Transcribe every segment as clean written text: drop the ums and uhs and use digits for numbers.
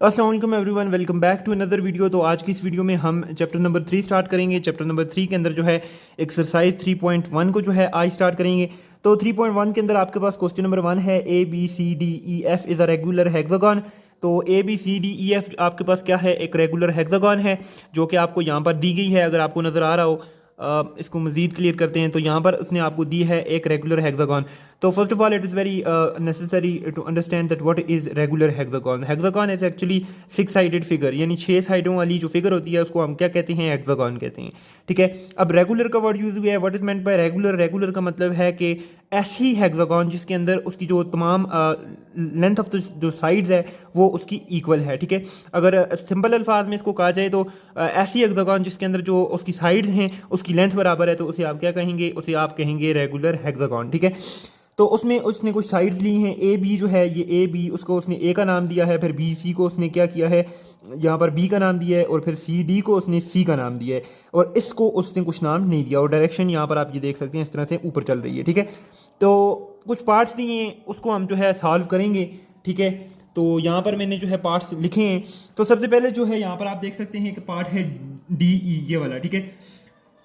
अस्सलाम वालेकुम everyone, welcome back to another video. तो आज की इस वीडियो में हम चैप्टर नंबर 3 स्टार्ट करेंगे। चैप्टर नंबर 3 के अंदर जो है एक्सरसाइज 3.1 को जो है आज स्टार्ट करेंगे। तो 3.1 के अंदर आपके पास क्वेश्चन नंबर 1 है A B C D E F is a regular hexagon. तो A B C D E F आपके पास क्या है, एक रेगुलर हेक्सागन है जो कि आपको यहाँ पर दी गई है। अगर आपको नज़र आ रहा हो, इसको मज़ीद क्लियर करते हैं। तो यहाँ पर उसने आपको दी है एक रेगुलर हेक्सागन। तो first of all it is very necessary to understand that what is regular hexagon. Hexagon is actually 6 sided figure, यानी 6 साइडों वाली जो फिगर होती है उसको हम क्या कहते हैं, हेक्सागन कहते हैं। ठीक है, अब रेगुलर का वर्ड यूज़ हुआ है। What is meant by regular? Regular का मतलब है कि ऐसी हेक्सागन जिसके अंदर उसकी जो तमाम लेंथ ऑफ जो साइड्स है वो उसकी इक्वल है। ठीक है, अगर सिंपल अल्फाज में इसको कहा जाए तो ऐसी हेक्सागन जिसके अंदर जो उसकी साइड्स हैं उसकी लेंथ बराबर है, तो उसे आप क्या कहेंगे, उसे आप कहेंगे रेगुलर हेक्सागन। ठीक है, तो उसमें उसने कुछ साइड्स ली हैं। ए बी जो है, ये ए बी, उसको उसने ए का नाम दिया है। फिर बी सी को उसने क्या किया है, यहाँ पर बी का नाम दिया है। और फिर सी डी को उसने सी का नाम दिया है। और इसको उसने कुछ नाम नहीं दिया। और डायरेक्शन यहाँ पर आप ये देख सकते हैं इस तरह से ऊपर चल रही है। ठीक है, तो कुछ पार्ट्स दिए हैं, उसको हम जो है सॉल्व करेंगे। ठीक है, तो यहाँ पर मैंने जो है पार्ट्स लिखे हैं। तो सबसे पहले जो है यहाँ पर आप देख सकते हैं कि पार्ट है डी ई, ये वाला। ठीक है,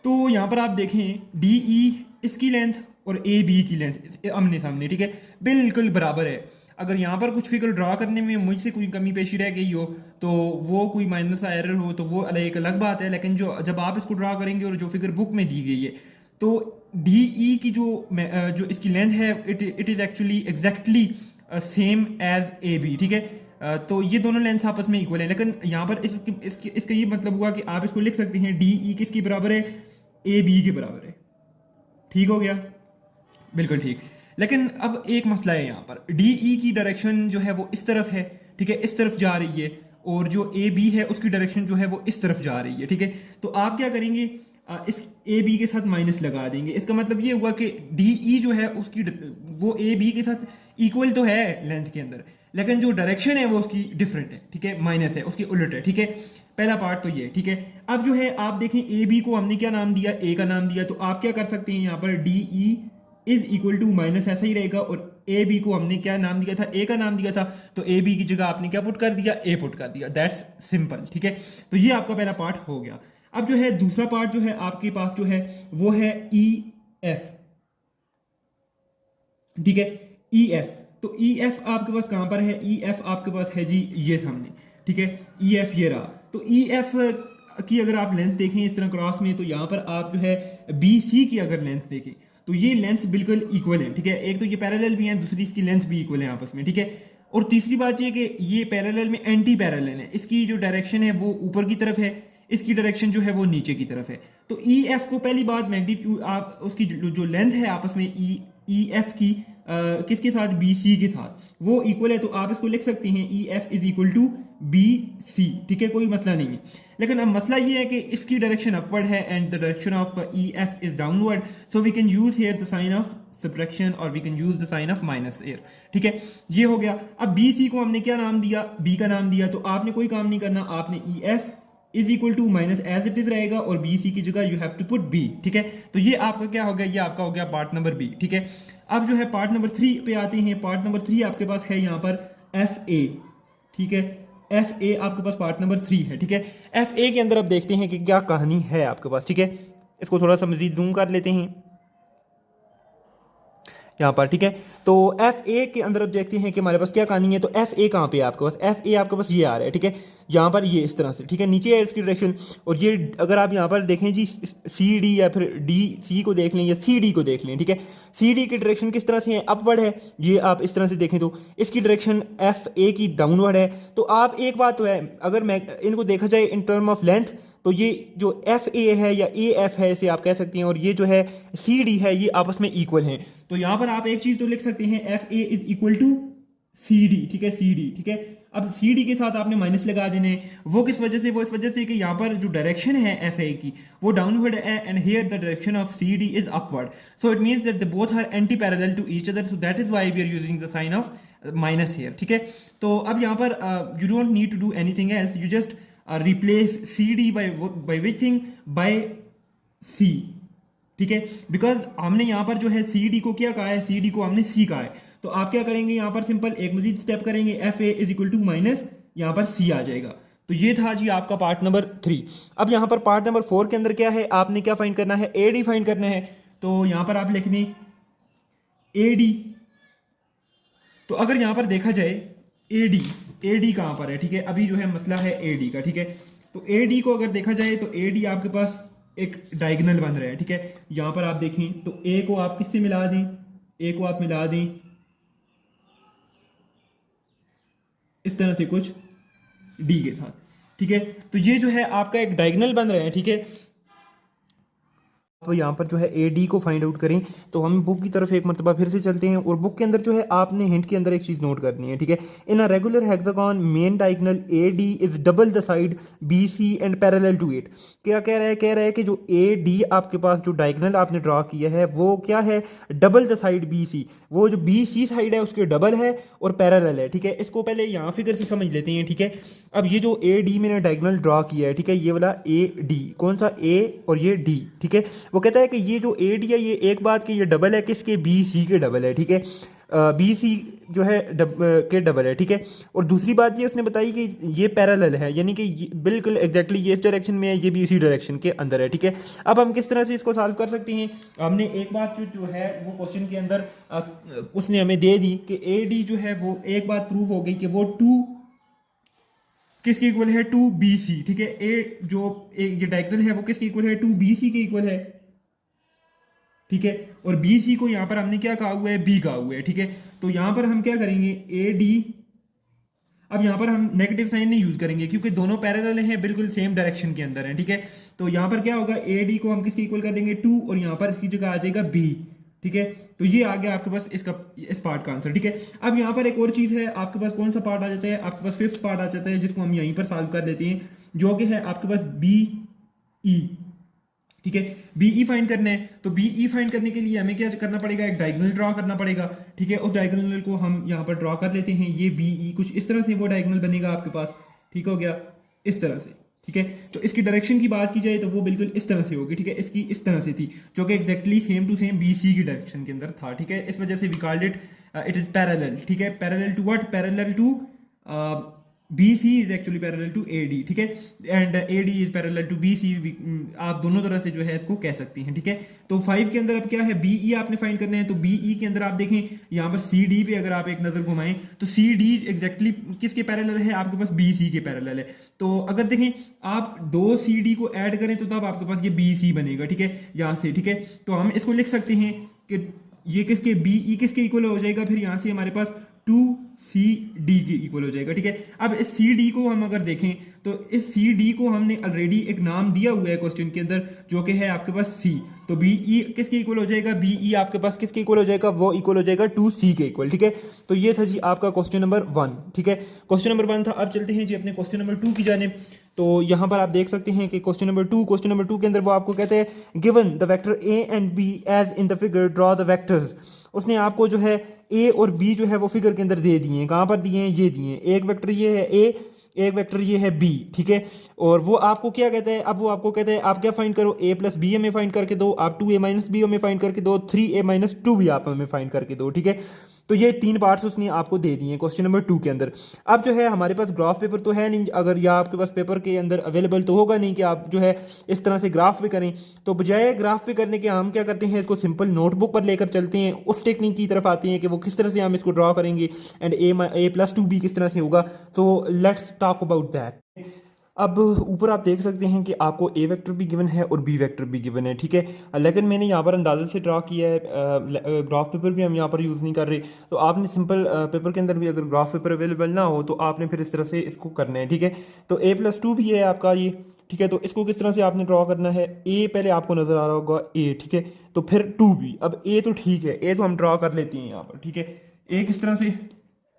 तो यहाँ पर आप देखें डी ई, इसकी लेंथ और ए बी की लेंथ आमने सामने, ठीक है, बिल्कुल बराबर है। अगर यहाँ पर कुछ फिगर ड्रा करने में मुझसे कोई कमी पेशी रह गई हो, तो वो कोई माइनस एरर हो, तो वो एक अलग बात है। लेकिन जो जब आप इसको ड्रा करेंगे और जो फिगर बुक में दी गई है, तो डी ई की जो इसकी लेंथ है, it is actually exactly same as A B. ठीक है, तो ये दोनों लेंथ आपस में इक्वल है। लेकिन यहाँ पर इसका ये मतलब हुआ कि आप इसको लिख सकते हैं डी ई किसकी बराबर है, ए बी के बराबर है। ठीक हो गया, बिल्कुल ठीक। लेकिन अब एक मसला है, यहाँ पर डी ई की डायरेक्शन जो है वो इस तरफ है। ठीक है, इस तरफ जा रही है। और जो ए बी है उसकी डायरेक्शन जो है वो इस तरफ जा रही है। ठीक है, तो आप क्या करेंगे, इस ए बी के साथ माइनस लगा देंगे। इसका मतलब ये हुआ कि डी ई जो है उसकी वो ए बी के साथ इक्वल तो है लेंथ के अंदर, लेकिन जो डायरेक्शन है वो उसकी डिफरेंट है। ठीक है, माइनस है, उसकी उलट है। ठीक है, पहला पार्ट तो ये। ठीक है, अब जो है आप देखें ए बी को हमने क्या नाम दिया, ए का नाम दिया। तो आप क्या कर सकते हैं, यहाँ पर D E is equal to minus ऐसा ही रहेगा। और ए बी को हमने क्या नाम दिया था, ए का नाम दिया था। तो ए बी की जगह आपने क्या पुट कर दिया, ए पुट कर दिया। That's simple. ठीक है, तो ये आपका पहला पार्ट हो गया। अब जो है दूसरा पार्ट जो है आपके पास जो है वो है ई एफ। ठीक है, ई एफ। तो ई एफ आपके पास कहां पर है, ई एफ आपके पास है जी ये सामने। ठीक है, ई एफ ये रहा। तो ई एफ की अगर आप लेंथ देखें इस तरह क्रॉस में, तो यहाँ पर आप जो है बी सी की अगर लेंथ देखें तो ये लेंथ बिल्कुल इक्वल है। ठीक है, एक तो ये पैरेलल भी है, दूसरी इसकी लेंथ भी इक्वल है आपस में। ठीक है, और तीसरी बात ये कि ये पैरेलल में एंटी पैरेलल है। इसकी जो डायरेक्शन है वो ऊपर की तरफ है, इसकी डायरेक्शन जो है वो नीचे की तरफ है। तो ई एफ को पहली बात मैग्नीट्यूड, आप उसकी जो लेंथ है आपस में ई एफ की किसके साथ, बी सी के साथ, वो इक्वल है। तो आप इसको लिख सकते हैं E F is equal to B C. ठीक है, कोई मसला नहीं है। लेकिन अब मसला ये है कि इसकी डायरेक्शन अपवर्ड है and the direction of E F is downward. So we can use here the sign of subtraction और we can use the sign of minus air. ठीक है, ये हो गया। अब बी सी को हमने क्या नाम दिया, बी का नाम दिया। तो आपने कोई काम नहीं करना, आपने E F is equal to minus as it is रहेगा और बी सी की जगह you have to put B. ठीक है, तो ये आपका क्या हो गया, ये आपका हो गया पार्ट नंबर बी। ठीक है, अब जो है पार्ट नंबर 3 पे आते हैं। पार्ट नंबर 3 आपके पास है यहाँ पर एफ ए। ठीक है, एफ ए आपके पास पार्ट नंबर 3 है। ठीक है, एफ ए के अंदर अब देखते हैं कि क्या कहानी है आपके पास। ठीक है, इसको थोड़ा सा मजीद जूम कर लेते हैं यहाँ पर। ठीक है, तो एफ ए के अंदर अब देखते हैं कि हमारे पास क्या कहानी है। तो एफ ए कहाँ पे है आपके पास, एफ ए आपके पास ये आ रहा है। ठीक है, यहाँ पर ये इस तरह से। ठीक है, नीचे है इसकी डायरेक्शन। और ये अगर आप यहाँ पर देखें जी, सी डी या फिर डी सी को देख लें या सी डी को देख लें। ठीक है, सी डी की डायरेक्शन किस तरह से है, अपवर्ड है। ये आप इस तरह से देखें तो इसकी डायरेक्शन एफ ए की डाउनवर्ड है। तो आप एक बात तो है, अगर मैं इनको देखा जाए इन टर्म ऑफ लेंथ, तो ये जो एफ ए है या ए एफ है इसे आप कह सकते हैं, और ये जो है सी डी है, ये आपस में इक्वल हैं। तो यहाँ पर आप एक चीज़ तो लिख सकते हैं, F A is equal to C D. ठीक है, सी डी। ठीक है, अब सी डी के साथ आपने माइनस लगा देने। वो किस वजह से, वो इस वजह से कि यहाँ पर जो डायरेक्शन है एफ ए की वो डाउनवर्ड है and here the direction of C D is upward. So it means that they both are anti parallel to each other. So that is why we are using the sign of minus here. ठीक है, तो अब यहाँ पर you don't need to do anything else, you just replace CD by which thing, by C। ठीक है, because हमने यहाँ पर जो है CD को क्या कहा है, CD को हमने C कहा है। तो आप क्या करेंगे, यहाँ पर सिंपल एक मजीद स्टेप करेंगे, F A is equal to minus यहाँ पर सी आ जाएगा। तो ये था जी आपका पार्ट नंबर 3। अब यहाँ पर पार्ट नंबर 4 के अंदर क्या है, आपने क्या फाइंड करना है, ए डी फाइंड करना है। तो यहाँ पर आप लिख दें ए डी। तो अगर यहाँ पर देखा जाए ए डी कहाँ पर है, ठीक है, अभी जो है मसला है ए डी का, ठीक है। तो ए डी को अगर देखा जाए तो ए डी आपके पास एक डायगोनल बन रहा है, ठीक है। यहाँ पर आप देखें तो ए को आप किससे मिला दें, ए को आप मिला दें इस तरह से कुछ डी के साथ, ठीक है। तो ये जो है आपका एक डायगोनल बन रहा है, ठीक है। तो यहाँ पर जो है ए डी को फाइंड आउट करें। तो हम बुक की तरफ एक मरतबा फिर से चलते हैं और बुक के अंदर जो है आपने हिंट के अंदर एक चीज़ नोट करनी है, ठीक है। In a regular hexagon main diagonal A D is double the side B C and parallel to it. क्या कह रहा है, कह रहा है कि जो ए डी आपके पास जो डायगोनल आपने ड्रा किया है वो क्या है, double the side B C, वो जो बी सी साइड है उसके डबल है और पैरेलल है, ठीक है। इसको पहले यहाँ फिगर से समझ लेते हैं, ठीक है। अब ये जो ए डी मैंने डायगोनल ड्रा किया है, ठीक है, ये वाला ए डी, कौन सा ए और ये डी, ठीक है। वो कहता है कि ये जो ए डी है ये एक बात कि ये डबल है किसके, बी सी के डबल है, ठीक है। बी सी जो है के डबल है, ठीक है। और दूसरी बात ये उसने बताई कि ये पैरेलल है, यानी कि बिल्कुल एग्जैक्टली ये इस डायरेक्शन में है, ये भी इसी डायरेक्शन के अंदर है, ठीक है। अब हम किस तरह से इसको सॉल्व कर सकते हैं, हमने एक बात जो है वो क्वेश्चन के अंदर उसने हमें दे दी कि ए डी जो है वो एक बात प्रूव हो गई कि वो टू किसके इक्वल है, टू बी सी, ठीक है। ए जो एक ये डायगोनल है वो किसके इक्वल है, टू बी सी के इक्वल है, ठीक है। और बी सी को यहां पर हमने क्या कहा हुआ है, बी कहा हुआ है, ठीक है। तो यहां पर हम क्या करेंगे, ए डी, अब यहां पर हम नेगेटिव साइन नहीं यूज करेंगे क्योंकि दोनों पैरेलल हैं, बिल्कुल सेम डायरेक्शन के अंदर हैं, ठीक है। तो यहां पर क्या होगा, ए डी को हम किसके इक्वल कर देंगे, टू, और यहां पर इसकी जगह आ जाएगा बी, ठीक है। तो ये आ गया आपके पास इसका इस पार्ट का आंसर, ठीक है। अब यहाँ पर एक और चीज़ है, आपके पास कौन सा पार्ट आ जाता है, आपके पास फिफ्थ पार्ट आ जाता है जिसको हम यहीं पर सॉल्व कर लेते हैं, जो कि है आपके पास बी ई, ठीक है। बी ई फाइंड करना है। तो बी ई फाइंड करने के लिए हमें क्या करना पड़ेगा, एक डायगोनल ड्रॉ करना पड़ेगा, ठीक है। उस डायगोनल को हम यहाँ पर ड्रॉ कर लेते हैं, ये बी ई कुछ इस तरह से वो डायगोनल बनेगा आपके पास, ठीक हो गया, इस तरह से, ठीक है। तो इसकी डायरेक्शन की बात की जाए तो वो बिल्कुल इस तरह से होगी, ठीक है। इसकी इस तरह से थी जो कि exactly same to same B C की डायरेक्शन के अंदर था, ठीक है। इस वजह से we called it it is parallel, ठीक है। Parallel to what, parallel to B C is actually parallel to A D, ठीक है। And A D is parallel to B C, आप दोनों तरह से जो है इसको कह सकती हैं, ठीक है। तो 5 के अंदर अब क्या है, बी ई आपने फाइंड करना है। तो बी ई के अंदर आप देखें यहाँ पर सी डी पे अगर आप एक नजर घुमाएं तो सी डी एग्जैक्टली किसके पैरेलल है, आपके पास बी सी के पैरेलल है। तो अगर देखें आप दो सी डी को ऐड करें तो तब आपके पास ये बी सी बनेगा, ठीक है, यहाँ से, ठीक है। तो हम इसको लिख सकते हैं कि ये किसके, बी ई किसके इक्वल हो जाएगा, फिर यहाँ से हमारे पास टू सी डी के इक्वल हो जाएगा, ठीक है। अब इस सी डी को हम अगर देखें तो इस सी डी को हमने ऑलरेडी एक नाम दिया हुआ है क्वेश्चन के अंदर जो कि है आपके पास सी। तो बी ई किसके इक्वल हो जाएगा, बी ई आपके पास किसके इक्वल हो जाएगा, वो इक्वल हो जाएगा टू सी के इक्वल, ठीक है। तो ये था जी आपका क्वेश्चन नंबर 1, ठीक है। क्वेश्चन नंबर 1 था। अब चलते हैं जी अपने क्वेश्चन नंबर 2 की जानिब। तो यहाँ पर आप देख सकते हैं कि क्वेश्चन नंबर 2 के अंदर वो आपको कहते हैं given the vector A and B as in the figure draw the vectors. उसने आपको जो है ए और बी जो है वो फिगर के अंदर दे दिए हैं, कहाँ पर दिए हैं, ये दिए हैं। एक वेक्टर ये है ए, एक वेक्टर ये है बी, ठीक है। और वो आपको क्या कहता है, अब वो आपको कहता है आप क्या फाइंड करो, ए प्लस बी हमें फाइंड करके दो, आप 2a माइनस बी हमें फाइंड करके दो, 3a माइनस 2 भी आप हमें फाइंड करके दो, ठीक है। तो ये 3 पार्ट्स उसने आपको दे दिए हैं क्वेश्चन नंबर 2 के अंदर। अब जो है हमारे पास ग्राफ पेपर तो है नहीं, अगर या आपके पास पेपर के अंदर अवेलेबल तो होगा नहीं कि आप जो है इस तरह से ग्राफ पे करें। तो बजाय ग्राफ पे करने के हम क्या करते हैं, इसको सिंपल नोटबुक पर लेकर चलते हैं, उस टेक्निक की तरफ आते हैं कि वो किस तरह से हम इसको ड्रॉ करेंगे एंड ए प्लस 2 भी किस तरह से होगा। तो लेट्स टॉक अबाउट दैट। अब ऊपर आप देख सकते हैं कि आपको ए वेक्टर भी गिवन है और बी वेक्टर भी गिवन है, ठीक है। लेकिन मैंने यहाँ पर अंदाजे से ड्रा किया है, ग्राफ पेपर भी हम यहाँ पर यूज़ नहीं कर रहे। तो आपने सिंपल पेपर के अंदर भी अगर ग्राफ पेपर अवेलेबल ना हो तो आपने फिर इस तरह से इसको करना है, ठीक है। तो ए प्लस 2 भी है आपका ये, ठीक है। तो इसको किस तरह से आपने ड्रॉ करना है, ए पहले आपको नज़र आ रहा होगा ए, ठीक है। तो फिर 2b, अब ए तो ठीक है, ए तो हम ड्रॉ कर लेते हैं यहाँ पर, ठीक है। ए किस तरह से,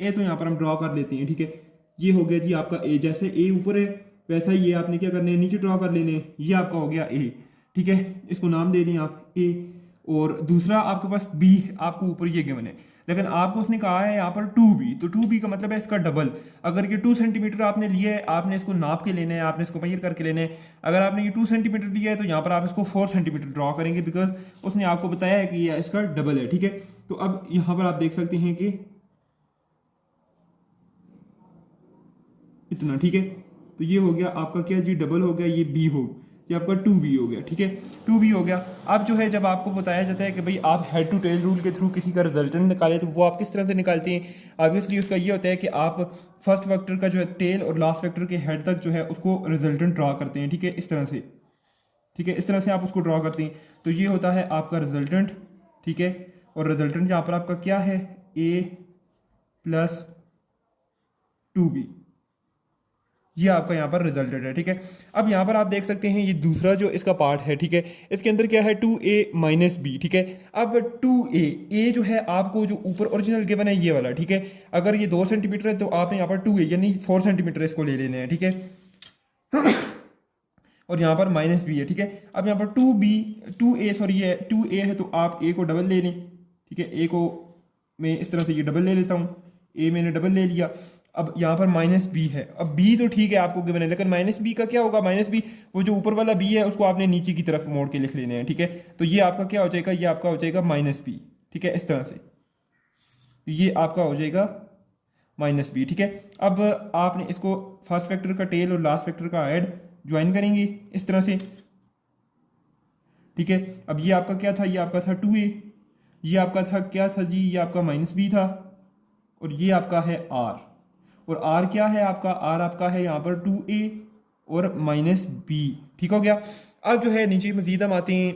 ए तो यहाँ पर हम ड्रॉ कर लेते हैं, ठीक है। ये हो गया जी आपका ए, जैसे ए ऊपर है वैसा ही ये आपने क्या करना है, नीचे ड्रॉ कर लेने, ये आपका हो गया ए, ठीक है। इसको नाम दे दें आप ए। और दूसरा आपके पास बी, आपको ऊपर ये गिवन है, लेकिन आपको उसने कहा है यहाँ पर 2b। तो 2b का मतलब है इसका डबल। अगर ये 2 सेंटीमीटर आपने लिया है, आपने इसको नाप के लेना है, आपने इसको मेजर करके लेना है। अगर आपने ये 2 सेंटीमीटर लिया है तो यहाँ पर आप इसको 4 सेंटीमीटर ड्रॉ करेंगे, बिकॉज उसने आपको बताया है कि ये इसका डबल है, ठीक है। तो अब यहाँ पर आप देख सकते हैं कि इतना, ठीक है। तो ये हो गया आपका क्या जी, डबल हो गया, ये बी हो, ये आपका 2b हो गया, ठीक है, 2b हो गया। अब जो है जब आपको बताया जाता है कि भाई आप हेड टू टेल रूल के थ्रू किसी का रिजल्टेंट निकालें, तो वो आप किस तरह से निकालते हैं। ऑब्वियसली उसका ये होता है कि आप फर्स्ट वेक्टर का जो है टेल और लास्ट वेक्टर के हेड तक जो है उसको रिजल्टेंट ड्रा करते हैं, ठीक है, इस तरह से, ठीक है, इस तरह से आप उसको ड्रा करते हैं। तो ये होता है आपका रिजल्टेंट, ठीक है। और रिजल्टेंट यहाँ पर आपका क्या है, a प्लस 2b, ये आपका यहाँ पर रिजल्टेड है, ठीक है। अब यहाँ पर आप देख सकते हैं ये दूसरा जो इसका पार्ट है, ठीक है, इसके अंदर क्या है 2a माइनस बी, ठीक है। अब 2a, a जो है आपको जो ऊपर ओरिजिनल गिवन है ये वाला, ठीक है। अगर ये 2 सेंटीमीटर है तो आपने यहाँ पर 2a यानी 4 सेंटीमीटर इसको ले लेने हैं, ठीक है। और यहाँ पर माइनस बी है, ठीक है। अब यहाँ पर 2a सॉरी ये 2a है, तो आप a को डबल ले लें, ठीक है। a को मैं इस तरह से ये डबल ले लेता हूँ, a मैंने डबल ले लिया। अब यहाँ पर माइनस बी है, अब b तो ठीक है आपको गिवन है, लेकिन माइनस बी का क्या होगा, माइनस बी वो जो ऊपर वाला b है उसको आपने नीचे की तरफ मोड़ के लिख लेने हैं, ठीक है। तो ये आपका क्या हो जाएगा, ये आपका हो जाएगा माइनस बी, ठीक है, इस तरह से। तो ये आपका हो जाएगा माइनस बी, ठीक है। अब आपने इसको फर्स्ट फैक्टर का टेल और लास्ट फैक्टर का ऐड ज्वाइन करेंगे इस तरह से, ठीक है। अब ये आपका क्या था, ये आपका था 2a, ये आपका था क्या था जी, ये आपका माइनस बी था, और ये आपका है r, और r क्या है आपका, r आपका है यहाँ पर 2a और माइनस बी, ठीक हो गया। अब जो है नीचे मजीद हम आते हैं,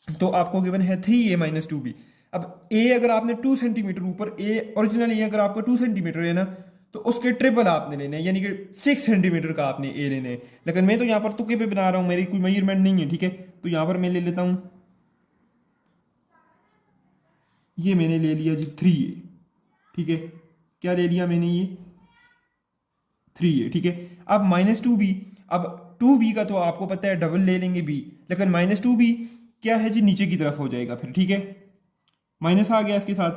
तो आपको गिवन है 3a माइनस 2b। अब a अगर आपने 2 सेंटीमीटर ऊपर, a ओरिजिनल a अगर आपका 2 सेंटीमीटर है ना, तो उसके ट्रिपल आपने लेने हैं, यानी कि 6 सेंटीमीटर का आपने ए लेने हैं। लेकिन मैं तो यहाँ पर तुक्के पे बना रहा हूँ, मेरी कोई मेजरमेंट नहीं है, ठीक है। तो यहाँ पर मैं ले लेता हूँ, ये मैंने ले लिया जी 3a, ठीक है, क्या ले लिया मैंने, ये 3a, ठीक है। अब माइनस 2b, अब 2b का तो आपको पता है डबल ले लेंगे b, लेकिन माइनस 2b क्या है जी, नीचे की तरफ हो जाएगा फिर, ठीक है, माइनस आ गया इसके साथ।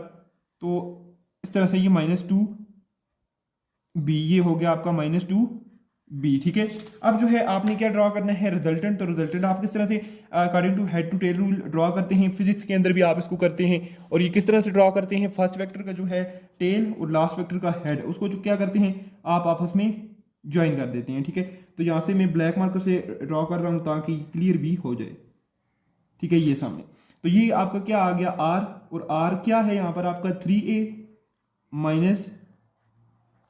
तो इस तरह से ये माइनस 2b, ये हो गया आपका माइनस 2b, ठीक है। अब जो है आपने क्या ड्रॉ करना है, रिजल्टेंट। तो रिजल्टेंट आप किस तरह से according to head to tail rule draw करते हैं, फिजिक्स के अंदर भी आप इसको करते हैं। और ये किस तरह से ड्रॉ करते हैं, फर्स्ट वेक्टर का जो है टेल और लास्ट वेक्टर का हेड, उसको जो क्या करते हैं आप आपस में ज्वाइन कर देते हैं, ठीक है। तो यहाँ से मैं ब्लैक मार्कर से ड्रॉ कर रहा हूँ ताकि क्लियर भी हो जाए, ठीक है, ये सामने। तो ये आपका क्या आ गया r, और r क्या है यहाँ पर आपका 3a माइनस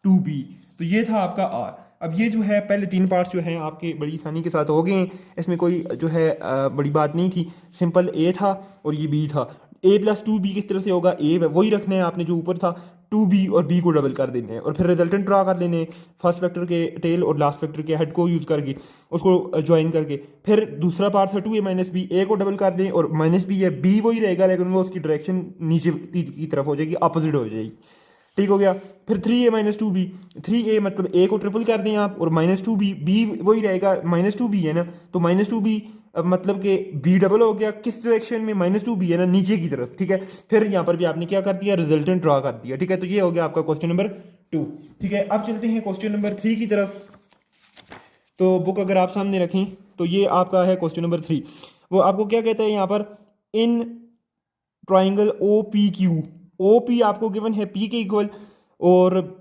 2b, तो ये था आपका r। अब ये जो है पहले 3 पार्ट्स जो हैं आपके बड़ी आसानी के साथ हो गए हैं, इसमें कोई जो है बड़ी बात नहीं थी, सिंपल a था और ये b था। a प्लस 2b किस तरह से होगा, a वही रखना है आपने जो ऊपर था, 2b और b को डबल कर देना है, और फिर रिजल्टेंट ड्रा कर लेने, फर्स्ट वेक्टर के टेल और लास्ट वेक्टर के हेड को यूज़ करके उसको ज्वाइन करके। फिर दूसरा पार्ट था 2a माइनस बी, a को डबल कर दें और माइनस बी है, b वही रहेगा लेकिन वो उसकी डायरेक्शन नीचे की तरफ हो जाएगी, अपोजिट हो जाएगी, ठीक हो गया। फिर 3a माइनस 2b, 3a मतलब a को ट्रिपल कर दें आप, और माइनस 2b, b वही रहेगा, माइनस 2b है ना, तो माइनस 2b मतलब कि b डबल हो गया, किस डायरेक्शन में, माइनस 2b है ना, नीचे की तरफ, ठीक है। फिर यहाँ पर भी आपने क्या कर दिया, रिजल्टेंट ड्रॉ कर दिया, ठीक है। तो ये हो गया आपका क्वेश्चन नंबर 2, ठीक है। अब चलते हैं क्वेश्चन नंबर 3 की तरफ। तो बुक अगर आप सामने रखें तो ये आपका है क्वेश्चन नंबर 3। वो आपको क्या कहता है यहाँ पर, in triangle O P Q, O P आपको गिवन है p के इक्वल, और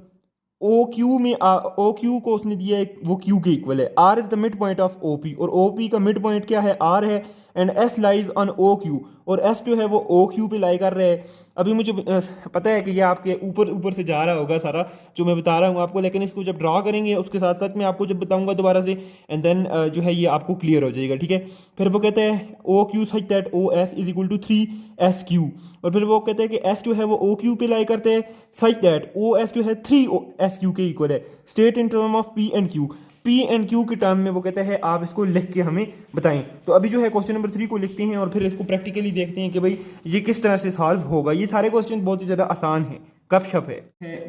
ओ क्यू में ओ क्यू को उसने दिया है वो क्यू के इक्वल है, r is the mid point of O P, और ओ पी का मिड पॉइंट क्या है, r है, and s lies on O Q, और s जो है वो ओ क्यू पे लाई कर रहा है। अभी मुझे पता है कि ये आपके ऊपर ऊपर से जा रहा होगा सारा जो मैं बता रहा हूँ आपको, लेकिन इसको जब ड्रा करेंगे उसके साथ साथ मैं आपको जब बताऊंगा दोबारा से, एंड देन जो है ये आपको क्लियर हो जाएगा, ठीक है। फिर वो कहते हैं O Q such that O S is equal to 3s Q, और फिर वो कहते हैं कि s जो है वो ओ क्यू पे लाई करते हैं, सच दैट ओ एस जो है 3s क्यू के इक्वल है, state in term of p and q, P and Q के टर्म में वो कहते हैं आप इसको लिख के हमें बताएं। तो अभी जो है क्वेश्चन नंबर 3 को लिखते हैं और फिर इसको प्रैक्टिकली देखते हैं कि भाई ये किस तरह से सॉल्व होगा। ये सारे क्वेश्चन बहुत ही ज़्यादा आसान है, गपशप है।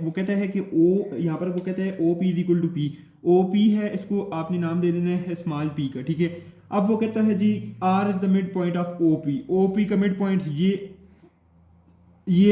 वो कहते हैं कि O यहाँ पर वो कहते हैं O P is equal to P, O P है, इसको आपने नाम दे देना है स्मॉल p का, ठीक है। अब वो कहता है जी R is the mid point of O P का मिड पॉइंट ये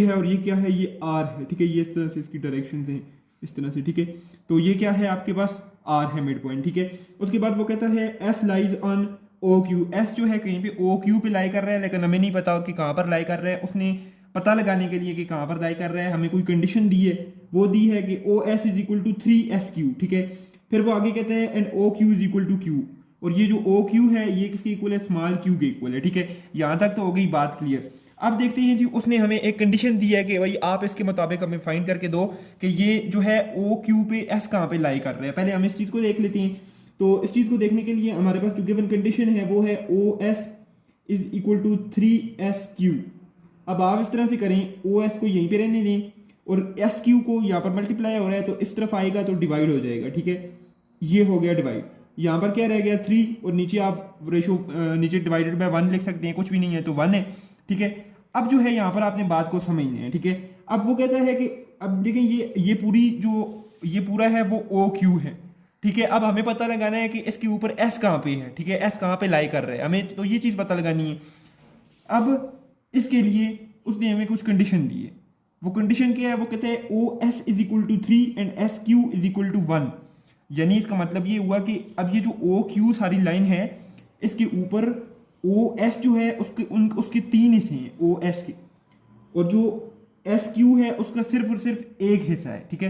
है, और ये क्या है, ये R है, ठीक है। ये इस तरह से इसकी डायरेक्शन हैं इस तरह से, ठीक है। तो ये क्या है आपके पास R है मिड पॉइंट, ठीक है। उसके बाद वो कहता है S lies on O Q, S जो है कहीं पे ओ क्यू पे लाई कर रहा है, लेकिन हमें नहीं पता कि कहाँ पर लाई कर रहा है। उसने पता लगाने के लिए कि कहाँ पर लाई कर रहा है, हमें कोई कंडीशन दी है, वो दी है कि O S is equal to 3SQ, ठीक है। फिर वो आगे कहते हैं and O Q is equal to Q, और ये जो ओ क्यू है ये किसके इक्वल है, स्मॉल क्यू के इक्वल है, ठीक है। यहाँ तक तो हो गई बात क्लियर। अब देखते हैं जी, उसने हमें एक कंडीशन दी है कि भाई आप इसके मुताबिक हमें फाइंड करके दो कि ये जो है ओ क्यू पे एस कहाँ पे लाई कर रहा है। पहले हम इस चीज़ को देख लेते हैं। तो इस चीज़ को देखने के लिए हमारे पास जो गिवन कंडीशन है वो है O S is equal to 3SQ। अब आप इस तरह से करें, ओ एस को यहीं पे रहने दें और एस क्यू को यहाँ पर मल्टीप्लाई हो रहा है तो इस तरफ आएगा तो डिवाइड हो जाएगा, ठीक है। ये हो गया डिवाइड। यहाँ पर क्या रह गया 3, और नीचे आप रेशो नीचे डिवाइडेड बाय 1 लिख सकते हैं, कुछ भी नहीं है तो 1 है, ठीक है। अब जो है यहाँ पर आपने बात को समझना है, ठीक है। अब वो कहता है कि अब देखें ये पूरी जो ये पूरा है वो ओ क्यू है, ठीक है। अब हमें पता लगाना है कि इसके ऊपर एस कहाँ पे है, ठीक है, एस कहाँ पे लाई कर रहा है, हमें तो ये चीज़ पता लगानी है। अब इसके लिए उसने हमें कुछ कंडीशन दी है। वो कंडीशन क्या है, वो कहते हैं O S is equal to 3 and S Q is equal to 1। यानी इसका मतलब ये हुआ कि अब ये जो ओ क्यू सारी लाइन है इसके ऊपर ओ एस जो है उसके 3 हिस्से हैं ओ एस के, और जो एस क्यू है उसका सिर्फ और सिर्फ एक हिस्सा है, ठीक है।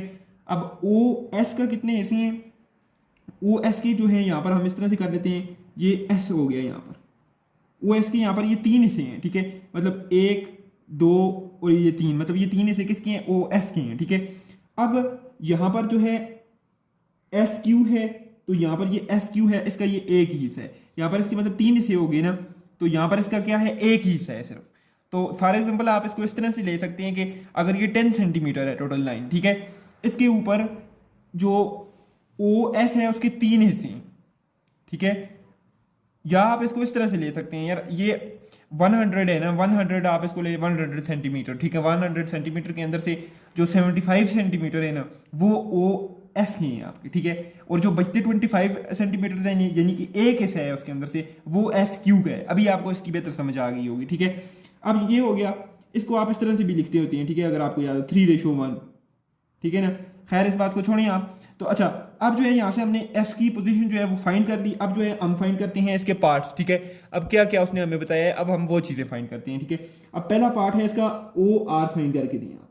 अब ओ एस का कितने हिस्से हैं, ओ एस के जो है यहाँ पर हम इस तरह से कर लेते हैं, ये एस हो गया यहाँ पर, ओ एस के यहाँ पर ये 3 हिस्से हैं, ठीक है। मतलब 1 2 और ये 3, मतलब ये 3 हिस्से किसके हैं, ओ एस के हैं, ठीक है। अब यहाँ पर जो है एस क्यू है तो यहाँ पर ये एस क्यू है, इसका ये एक ही हिस्सा है। यहाँ पर इसके मतलब 3 हिस्से हो गए ना, तो यहाँ पर इसका क्या है, एक ही हिस्सा है सिर्फ। तो फॉर एग्जाम्पल आप इसको इस तरह से ले सकते हैं कि अगर ये 10 सेंटीमीटर है टोटल लाइन, ठीक है, इसके ऊपर जो ओ एस है उसके 3 हिस्से हैं, ठीक है। या आप इसको इस तरह से ले सकते हैं, यार ये 100 है ना, 100 आप इसको ले 100 सेंटीमीटर, ठीक है। 100 सेंटीमीटर के अंदर से जो 75 सेंटीमीटर है ना वो ओ एस की हैं आपके, ठीक है। और जो बचते 25 सेंटीमीटर हैं यानी कि एक हिस्सा है उसके अंदर से वो एस क्यू का है। अभी आपको इसकी बेहतर समझ आ गई होगी, ठीक है। अब ये हो गया, इसको आप इस तरह से भी लिखते होते हैं, ठीक है, अगर आपको याद है 3:1, ठीक है ना। खैर इस बात को छोड़िए आप। तो अच्छा, अब जो है यहाँ से हमने एस की पोजीशन जो है वो फाइंड कर ली। अब जो है हम फाइंड करते हैं इसके पार्ट्स, ठीक है। अब क्या क्या उसने हमें बताया है, अब हम वो चीज़ें फाइंड करते हैं, ठीक है। अब पहला पार्ट है इसका ओ आर फाइंड करके दिया।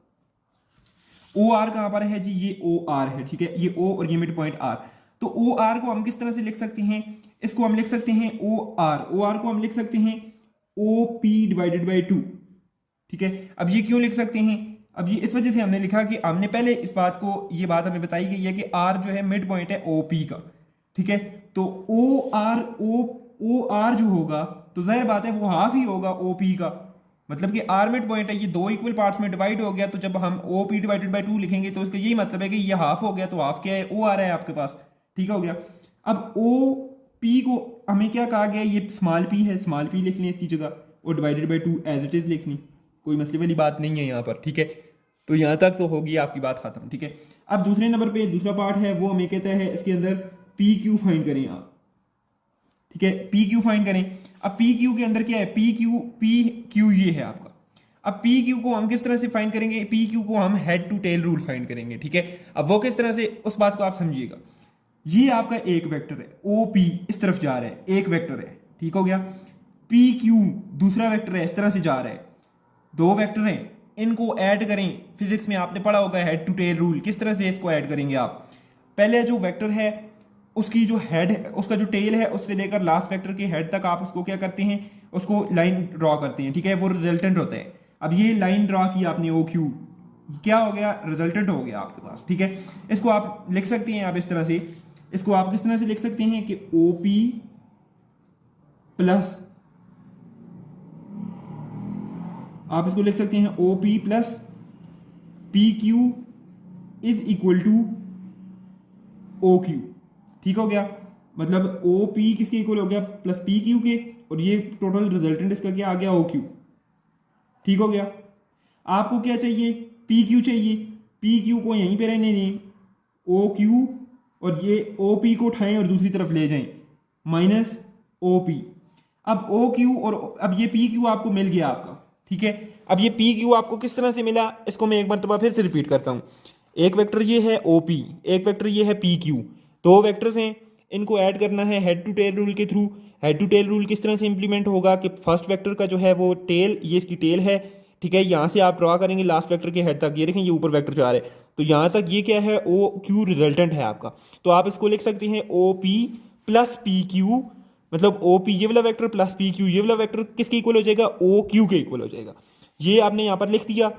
ओ आर कहाँ पर है जी, ये ओ आर है, ठीक है, ये ओ और ये मिड पॉइंट आर। तो ओ आर को हम किस तरह से लिख सकते हैं, इसको हम लिख सकते हैं ओ आर को हम लिख सकते हैं ओ पी डिवाइडेड बाई 2, ठीक है। अब ये क्यों लिख सकते हैं, अब ये इस वजह से हमने लिखा कि हमने पहले इस बात को, ये बात हमें बताई गई है कि आर जो है मिड पॉइंट है ओ पी का, ठीक है। तो ओ आर जो होगा तो जाहिर बात है वो हाफ ही होगा ओ पी का, मतलब कि आर मिड पॉइंट है, ये 2 इक्वल पार्ट्स में डिवाइड हो गया। तो जब हम ओ पी डिवाइडेड बाई 2 लिखेंगे तो इसका यही मतलब है कि ये हाफ हो गया, तो हाफ क्या है, ओ आ रहा है आपके पास, ठीक हो गया। अब ओ पी को हमें क्या कहा गया, ये स्मॉल पी है, स्मॉल पी लिख लें इसकी जगह, और divided by 2 as it is लिख लें, कोई मसले वाली बात नहीं है यहाँ पर, ठीक है। तो यहाँ तक तो होगी आपकी बात खत्म, ठीक है। अब दूसरे नंबर पे दूसरा पार्ट है, वो हमें कहता है इसके अंदर पी क्यू फाइंड करें आप, ठीक है, पी क्यू फाइंड करें। अब पी क्यू के अंदर क्या है, पी क्यू ये है आपका। अब पी क्यू को हम किस तरह से फाइंड करेंगे, पी क्यू को हम head to tail rule find करेंगे, ठीक है। अब वो किस तरह से, उस बात को आप समझिएगा। ये आपका एक वेक्टर है, ओ पी इस तरफ जा रहा है, एक वेक्टर है, ठीक हो गया। पी क्यू दूसरा वेक्टर है, इस तरह से जा रहा है, 2 वेक्टर हैं, इनको ऐड करें। फिजिक्स में आपने पढ़ा होगा हेड टू टेल रूल, किस तरह से इसको ऐड करेंगे आप। पहले जो वेक्टर है उसकी जो हेड है, उसका जो टेल है, उससे लेकर लास्ट वेक्टर के हेड तक आप उसको क्या करते हैं, उसको लाइन ड्रॉ करते हैं, ठीक है, वो रिजल्टेंट होता है। अब ये लाइन ड्रॉ की आपने ओ क्यू, क्या हो गया, रिजल्टेंट हो गया आपके पास, ठीक है। इसको आप लिख सकते हैं आप इस तरह से, इसको आप किस तरह से लिख सकते हैं कि ओ पी प्लस, आप इसको लिख सकते हैं O P plus P Q is equal to O Q, ठीक हो गया। मतलब ओ पी किसके इक्वल हो गया, प्लस पी क्यू के, और ये टोटल रिजल्टेंट इसका क्या आ गया, ओ क्यू, ठीक हो गया। आपको क्या चाहिए, पी क्यू चाहिए, पी क्यू को यहीं पे रहने दें, ओ क्यू, और ये ओ पी को उठाएं और दूसरी तरफ ले जाएं, माइनस ओ पी। अब ओ क्यू और अब ये पी क्यू आपको मिल गया आपका, ठीक है। अब ये पी क्यू आपको किस तरह से मिला, इसको मैं एक मरतबा फिर से रिपीट करता हूँ। एक वेक्टर ये है ओ पी, एक वेक्टर ये है पी क्यू, 2 वेक्टर्स हैं, इनको ऐड करना है हेड टू टेल रूल के through. Head to tail rule किस तरह से इंप्लीमेंट होगा कि फर्स्ट वेक्टर का जो है वो टेल, ये इसकी टेल है, ठीक है। यहाँ से आप ड्रॉ करेंगे लास्ट वेक्टर के हेड तक, ये देखें ये ऊपर वेक्टर जा रहा है, तो यहाँ तक ये क्या है, ओ क्यू रिजल्टेंट है आपका। तो आप इसको लिख सकते हैं O P plus P Q, मतलब ओ पी ये वाला वेक्टर प्लस पी क्यू ये वाला वेक्टर किसके इक्वल हो जाएगा, ओ क्यू के इक्वल हो जाएगा। ये आपने यहाँ पर लिख दिया,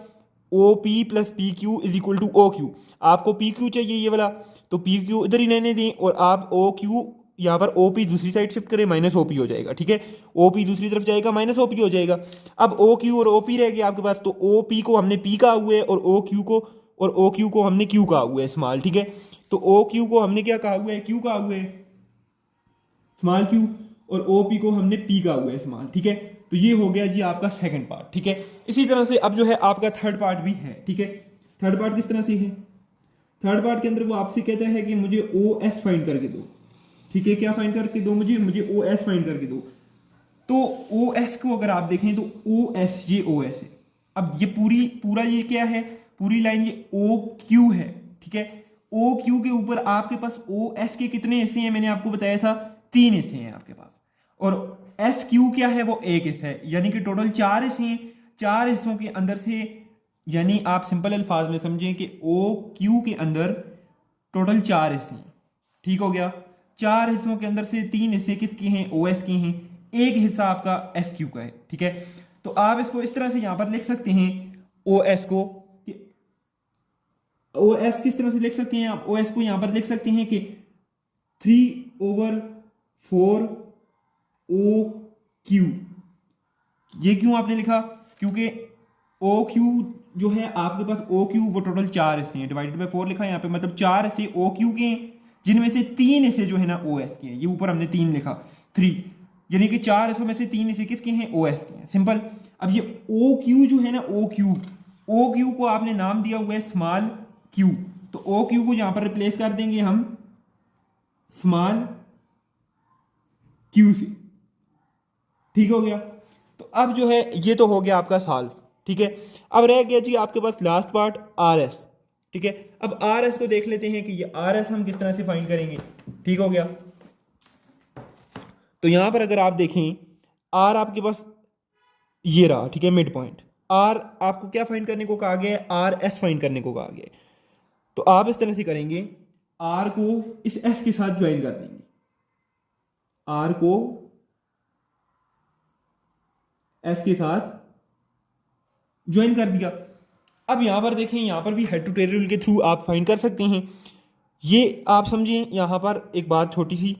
O P plus P Q is equal to O Q. आपको पी क्यू चाहिए ये वाला, तो पी क्यू इधर ही रहने दें, और आप ओ क्यू यहाँ पर ओ पी दूसरी साइड शिफ्ट करें, माइनस ओ पी हो जाएगा, ठीक है। ओ पी दूसरी तरफ जाएगा, माइनस ओ पी हो जाएगा। अब ओ क्यू और ओ पी रह गया आपके पास, तो ओ पी को हमने पी कहा हुआ है, और ओ क्यू को हमने क्यू कहा हुआ है, स्मॉल, ठीक है। तो ओ क्यू को हमने क्या कहा हुआ है, क्यू कहा हुआ है, स्मॉल क्यू, और ओ पी को हमने पी कहा हुआ है, स्मॉल, ठीक है। तो ये हो गया जी आपका सेकंड पार्ट, ठीक है। इसी तरह से अब जो है आपका थर्ड पार्ट भी है, ठीक है। थर्ड पार्ट किस तरह से है, थर्ड पार्ट के अंदर वो आपसे कहता है कि मुझे ओ एस फाइंड करके दो, ठीक है। क्या फाइंड करके दो, मुझे ओ एस फाइंड करके दो। तो ओ एस को अगर आप देखें तो ओ एस, ये ओ एस है। अब ये पूरा ये क्या है, पूरी लाइन ये ओ क्यू है, ठीक है। ओ क्यू के ऊपर आपके पास ओ एस के कितने हिस्से हैं, मैंने आपको बताया था 3 हिस्से हैं आपके पास, और एस क्यू क्या है, वो 1 हिस्सा है, यानी कि टोटल 4 हिस्से हैं। 4 हिस्सों के अंदर से, यानी आप सिंपल अल्फाज में समझें कि ओ क्यू के अंदर टोटल 4 हिस्से हैं, ठीक हो गया। 4 हिस्सों के अंदर से 3 हिस्से किसके हैं, ओ एस के हैं, 1 हिस्सा आपका एस क्यू का है, ठीक है। तो आप इसको इस तरह से यहां पर लिख सकते हैं, ओ एस को, ओ एस किस तरह से लिख सकते हैं आप, ओ एस को यहां पर लिख सकते हैं कि 3/4 ओ क्यू। ये क्यों आपने लिखा, क्योंकि ओ क्यू जो है आपके पास, ओ क्यू वो टोटल 4 हिस्से हैं, डिवाइडेड बाय 4 लिखा है यहाँ पे, मतलब 4 हिस्से ओ क्यू के हैं, जिनमें से 3 हिस्से जो है ना ओ एस के हैं। ये ऊपर हमने 3 लिखा, 3, यानी कि 4 हिस्सों में से 3 हिस्से किसके हैं, ओ एस के हैं, सिंपल। अब ये ओ क्यू जो है ना, ओ क्यू को आपने नाम दिया हुआ है स्मॉल क्यू, तो ओ क्यू को यहां पर रिप्लेस कर देंगे हम स्मॉल क्यू से, ठीक हो गया। तो अब जो है ये तो हो गया आपका सॉल्व, ठीक है। अब रह गया जी आपके पास लास्ट पार्ट आर एस, ठीक है। अब आर एस को देख लेते हैं कि ये आर एस हम किस तरह से फाइंड करेंगे, ठीक हो गया। तो यहां पर अगर आप देखें, आर आपके पास ये रहा, ठीक है, मिड पॉइंट। आर आपको क्या फाइंड करने को कहा गया है, आर एस फाइंड करने को कहा गया है। तो आप इस तरह से करेंगे, आर को इस एस के साथ ज्वाइन कर देंगे, आर को एस के साथ ज्वाइन कर दिया। अब यहां पर देखें, यहां पर भी हेड टू टेल रूल के थ्रू आप फाइंड कर सकते हैं। ये आप समझें, यहां पर एक बात छोटी सी,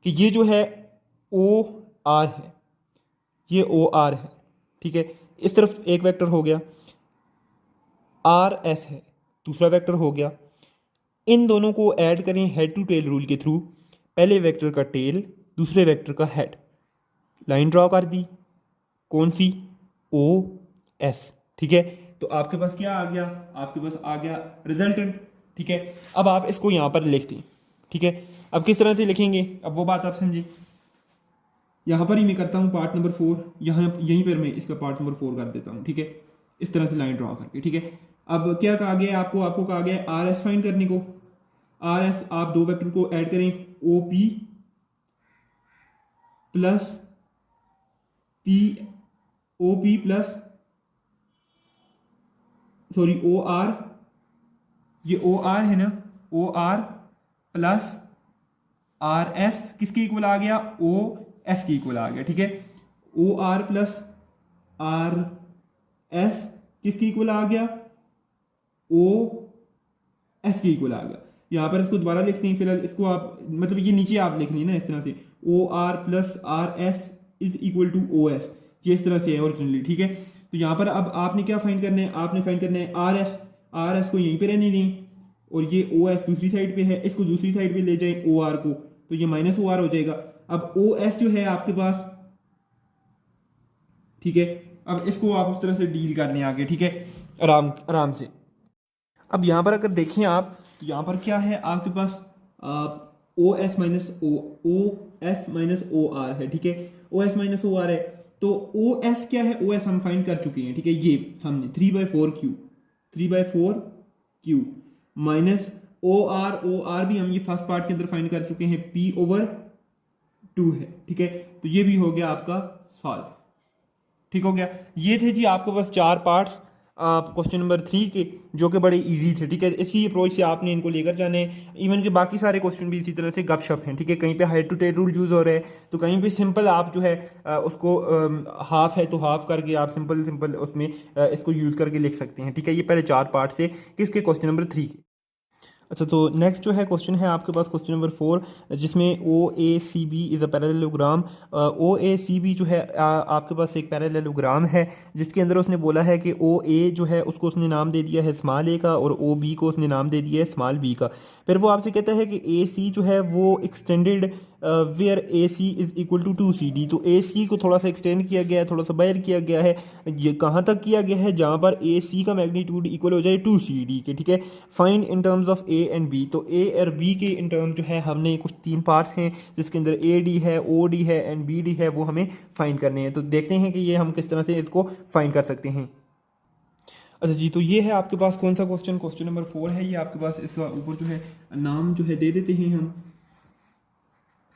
कि ये जो है ओ आर है, ये ओ आर है, ठीक है। इस तरफ एक वेक्टर हो गया, आर एस है, दूसरा वेक्टर हो गया। इन दोनों को ऐड करें हेड टू टेल रूल के थ्रू, पहले वेक्टर का टेल, दूसरे वेक्टर का हेड, लाइन ड्रॉ कर दी, कौन सी, ओ एस, ठीक है। तो आपके पास क्या आ गया, आपके पास आ गया रिजल्टेंट, ठीक है। अब आप इसको यहां पर लिख दें, ठीक है। अब किस तरह से लिखेंगे, अब वो बात आप समझिए। यहां पर ही मैं करता हूं पार्ट नंबर 4, यहीं पर मैं इसका पार्ट नंबर 4 कर देता हूं, ठीक है, इस तरह से लाइन ड्रॉ करके, ठीक है। अब क्या कहा गया आपको कहा गया आर एस फाइंड करने को। आर एस आप 2 वेक्टर को ऐड करें, O P plus P, O P plus, sorry O R, ये ओ आर है ना, O R plus R S किसके इक्वल आ गया, ओ एस के इक्वल आ गया, ठीक है। O R plus R S किसके इक्वल आ गया, ओ एस के इक्वल आ गया। यहां पर इसको दोबारा लिखते हैं, फिलहाल इसको आप, मतलब ये नीचे आप लिखनी है ना इस तरह से, O R plus R S is equal to O S, ये इस तरह से है ओरिजिनली, ठीक है। तो यहां पर अब आपने क्या फाइंड करना है, आपने फाइंड करना है आर एस। आर एस को यहीं पे रहने दें, और ये ओ एस दूसरी साइड पे है, इसको दूसरी साइड पे ले जाएं ओ आर को, तो ये माइनस ओ आर हो जाएगा। अब ओ एस जो है आपके पास, ठीक है। अब इसको आप उस तरह से डील कर लें आगे, ठीक है, आराम से। अब यहां पर अगर देखें आप, तो यहां पर क्या है आपके पास, O S minus O R है, ठीक है। O S minus O R है, तो ओ एस क्या है, ओ एस हम फाइंड कर चुके हैं, ठीक है। ये सामने 3/4 क्यू माइनस ओ आर भी हम ये फर्स्ट पार्ट के अंदर फाइंड कर चुके हैं, P/2 है, ठीक है। तो ये भी हो गया आपका सॉल्व। ठीक हो गया। ये थे जी आपके पास 4 पार्ट्स क्वेश्चन नंबर 3 के, जो कि बड़े इजी थे। ठीक है, इसी अप्रोच से आपने इनको लेकर जाने हैं। इवन के बाकी सारे क्वेश्चन भी इसी तरह से गपशप हैं। ठीक है, कहीं पे head to tail rule use हो रहा है, तो कहीं पे सिंपल आप जो है उसको हाफ है तो हाफ करके आप सिंपल सिंपल उसमें इसको यूज़ करके लिख सकते हैं। ठीक है, ये पहले 4 पार्ट से किसके, क्वेश्चन नंबर 3 के। अच्छा, तो नेक्स्ट जो है क्वेश्चन है आपके पास क्वेश्चन नंबर 4, जिसमें O A C B is a parallelogram. O A C B जो है आपके पास एक पैरेललोग्राम है, जिसके अंदर उसने बोला है कि ओ ए जो है उसको उसने नाम दे दिया है स्मॉल ए का, और ओ बी को उसने नाम दे दिया है स्मॉल बी का। फिर वो आपसे कहता है कि ए सी जो है वो extended where A C is equal to 2CD। तो ए सी को थोड़ा सा एक्सटेंड किया गया है, थोड़ा सा बाहर किया गया है। ये कहाँ तक किया गया है, जहाँ पर ए सी का मैग्नीट्यूड इक्वल हो जाए 2CD के। ठीक है, find in terms of A and B. तो ए और बी के इन टर्म जो है हमने कुछ 3 पार्ट्स हैं, जिसके अंदर ए डी है, ओ डी है एंड बी डी है, वो हमें फाइंड करने हैं। तो देखते हैं कि ये हम किस तरह से इसको फाइंड कर सकते हैं। अच्छा जी, तो ये है आपके पास कौन सा क्वेश्चन, क्वेश्चन नंबर 4 है ये आपके पास। इसका ऊपर जो है नाम जो है दे देते हैं हम,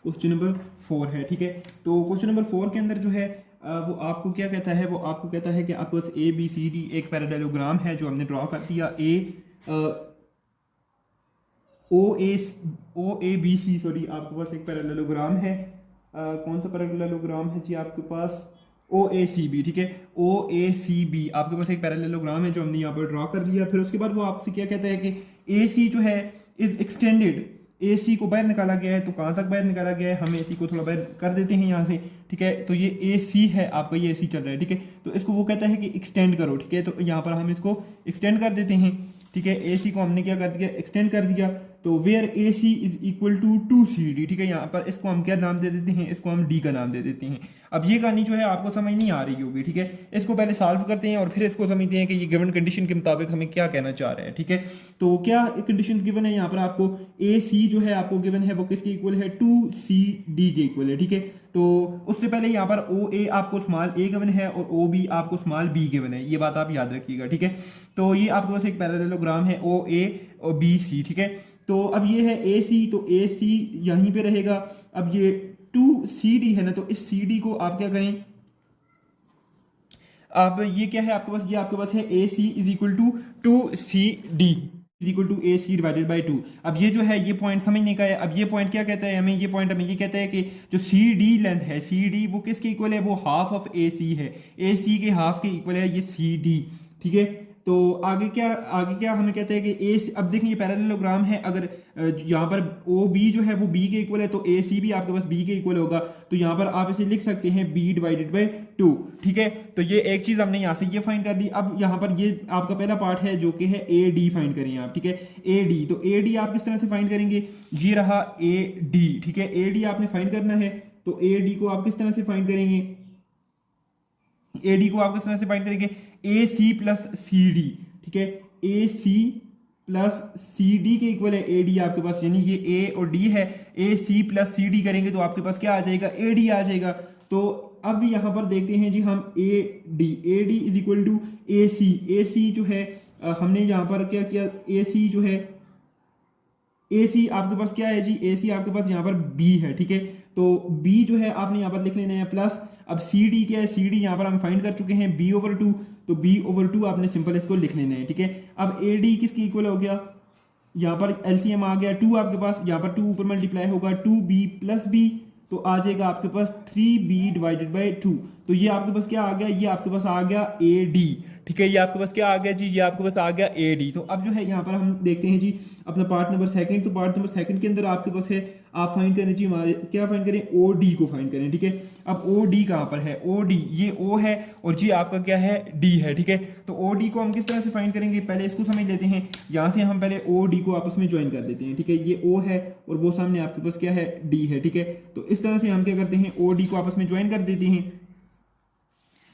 क्वेश्चन नंबर 4 है। ठीक है, तो क्वेश्चन नंबर 4 के अंदर जो है वो आपको क्या कहता है, वो आपको कहता है कि आपके पास ए बी सी डी एक पैरेललोग्राम है जो हमने ड्रॉ कर दिया। ओ ए बी सी सॉरी आपके पास एक पैरेललोग्राम है। कौन सा पैरेललोग्राम है जी आपके पास, ओ ए सी बी। ठीक है, ओ ए सी बी आपके पास एक पैरेललोग्राम है जो हमने यहाँ पर ड्रॉ कर लिया। फिर उसके बाद वो आपसे क्या कहता है कि ए सी जो है इज एक्सटेंडेड। ए सी को बाहर निकाला गया है, तो कहाँ तक बाहर निकाला गया है, हम ए सी को थोड़ा बाहर कर देते हैं यहाँ से। ठीक है, तो ये ए सी है आपका, ये ए सी चल रहा है। ठीक है, तो इसको वो कहता है कि एक्सटेंड करो। ठीक है, तो यहाँ पर हम इसको एक्सटेंड कर देते हैं। ठीक है, ए सी को हमने क्या कर दिया, एक्सटेंड कर दिया। तो where A C is equal to 2CD। ठीक है, यहाँ पर इसको हम क्या नाम दे देते हैं, इसको हम डी का नाम दे देते हैं। अब ये कहानी जो है आपको समझ नहीं आ रही होगी। ठीक है, इसको पहले सॉल्व करते हैं और फिर इसको समझते हैं कि ये गिवन कंडीशन के मुताबिक हमें क्या कहना चाह रहा है। ठीक है, तो क्या कंडीशन गिवन है यहाँ पर आपको, ए सी जो है आपको गिवन है वो किसके इक्वल है, 2CD के इक्वल है। ठीक है, तो उससे पहले यहाँ पर ओ ए आपको स्मॉल ए गिवन है और ओ बी आपको स्मॉल बी गिवन है, ये बात आप याद रखिएगा। ठीक है, तो ये आपके पास एक पैरेललोग्राम है ओ ए और बी सी। ठीक है, तो अब ये है ए सी, तो ए सी यहीं पे रहेगा। अब ये 2CD है ना, तो इस CD को आप क्या करें, आप ये क्या है आपके पास, ये आपके पास है A C is equal to 2CD is equal to A C divided by 2। अब ये जो है ये पॉइंट समझने का है। अब ये पॉइंट क्या कहता है हमें, ये पॉइंट हमें ये कहता है कि जो सी डी लेंथ है, सी डी वो किसके इक्वल है, वो हाफ ऑफ ए सी है, ए सी के हाफ के इक्वल है ये सी डी। ठीक है, तो आगे क्या हमें कहते हैं कि ए, अब देखें ये पैरेललोग्राम है, अगर यहाँ पर ओ बी जो है वो बी के इक्वल है, तो ए सी भी आपके पास बी के इक्वल होगा। तो यहाँ पर आप इसे लिख सकते हैं बी डिवाइडेड बाई 2। ठीक है, तो ये एक चीज़ हमने यहाँ से ये फाइंड कर दी। अब यहाँ पर ये आपका पहला पार्ट है जो कि है ए डी फाइंड करें आप। ठीक है, ए डी, तो ए डी आप किस तरह से फाइंड करेंगे, ये रहा ए डी। ठीक है, ए डी आपने फाइंड करना है, तो ए डी को आप किस तरह से फाइंड करेंगे, ए डी को आप किस तरह से फाइंड करेंगे, ए सी प्लस सी डी। ठीक है, A C plus C D के इक्वल है ए डी आपके पास, यानी ये ए और डी है, A C plus C D करेंगे तो आपके पास क्या आ जाएगा, ए डी आ जाएगा। तो अब यहाँ पर देखते हैं जी हम A D is equal to A C जो है हमने यहाँ पर क्या किया, ए सी जो है, ए सी आपके पास क्या है जी, ए सी आपके पास यहाँ पर बी है। ठीक है, तो बी जो है आपने यहाँ पर लिख लेना है प्लस, अब सी डी क्या है, सी डी यहाँ पर हम फाइंड कर चुके हैं बी ओवर 2, तो बी ओवर 2 आपने सिंपल इसको लिख लेना है। ठीक है, अब ए डी किसके इक्वल हो गया, यहाँ पर एलसीएम आ गया 2 आपके पास, यहाँ पर 2 ऊपर मल्टीप्लाई होगा 2b प्लस बी, तो आ जाएगा आपके पास 3b डिवाइडेड बाई 2। तो ये आपके पास क्या आ गया, ये आपके पास आ गया ए डी। ठीक है, ये आपके पास क्या आ गया जी, ये आपके पास आ गया ए डी। तो अब जो है यहाँ पर हम देखते हैं जी अपना पार्ट नंबर सेकंड। तो पार्ट नंबर सेकंड के अंदर आपके पास है, आप फाइंड करें जी हमारे क्या फाइंड करें, ओ डी को फाइंड करें। ठीक है, अब ओ डी कहाँ पर है, ओ डी ये ओ है और जी आपका क्या है, डी है। ठीक है, तो ओ डी को हम किस तरह से फाइंड करेंगे, पहले इसको समझ लेते हैं। यहाँ से हम पहले ओ डी को आपस में ज्वाइन कर लेते हैं। ठीक है, ये ओ है और वो सामने आपके पास क्या है, डी है। ठीक है, तो इस तरह से हम क्या करते हैं, ओ डी को आपस में ज्वाइन कर देते हैं।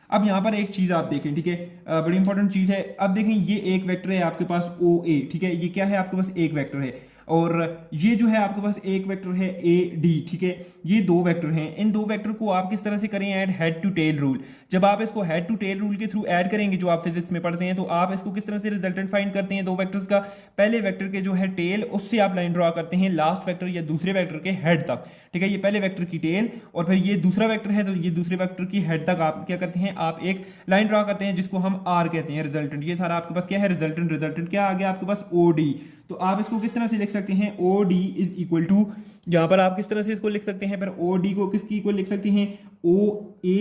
अब यहाँ पर एक चीज़ आप देखें, ठीक है, बड़ी इंपॉर्टेंट चीज़ है। अब देखें ये एक वेक्टर है आपके पास ओ ए। ठीक है, ये क्या है आपके पास, एक वेक्टर है। और ये जो है आपके पास एक वेक्टर है ए डी, ठीक है, ये दो वेक्टर हैं। इन दो वेक्टर को आप किस तरह से करें add, head to tail rule. जब आप इसको हेड टू टेल रूल के थ्रू ऐड करेंगे, जो आप फिजिक्स में पढ़ते हैं, तो आप इसको किस तरह से रिजल्टेंट फाइंड करते हैं दो वेक्टर्स का। पहले वेक्टर के जो है टेल, उससे आप लाइन ड्रॉ करते हैं लास्ट वेक्टर या दूसरे वेक्टर के हेड तक, ठीक है। ये पहले वेक्टर की टेल और फिर ये दूसरा वेक्टर है, तो ये दूसरे वेक्टर की हेड तक आप क्या करते हैं, आप एक लाइन ड्रॉ करते हैं जिसको हम आर कहते हैं, रिजल्टेंट। ये सारा आपके पास क्या है, रिजल्टेंट। रिजल्टेंट क्या आ गया आपके पास, ओ डी। तो आप इसको किस तरह से लिख सकते हैं, O D is equal to, यहां पर आप किस तरह से इसको लिख सकते हैं, पर ओ डी को किसकी इक्वल लिख सकते हैं, ओ ए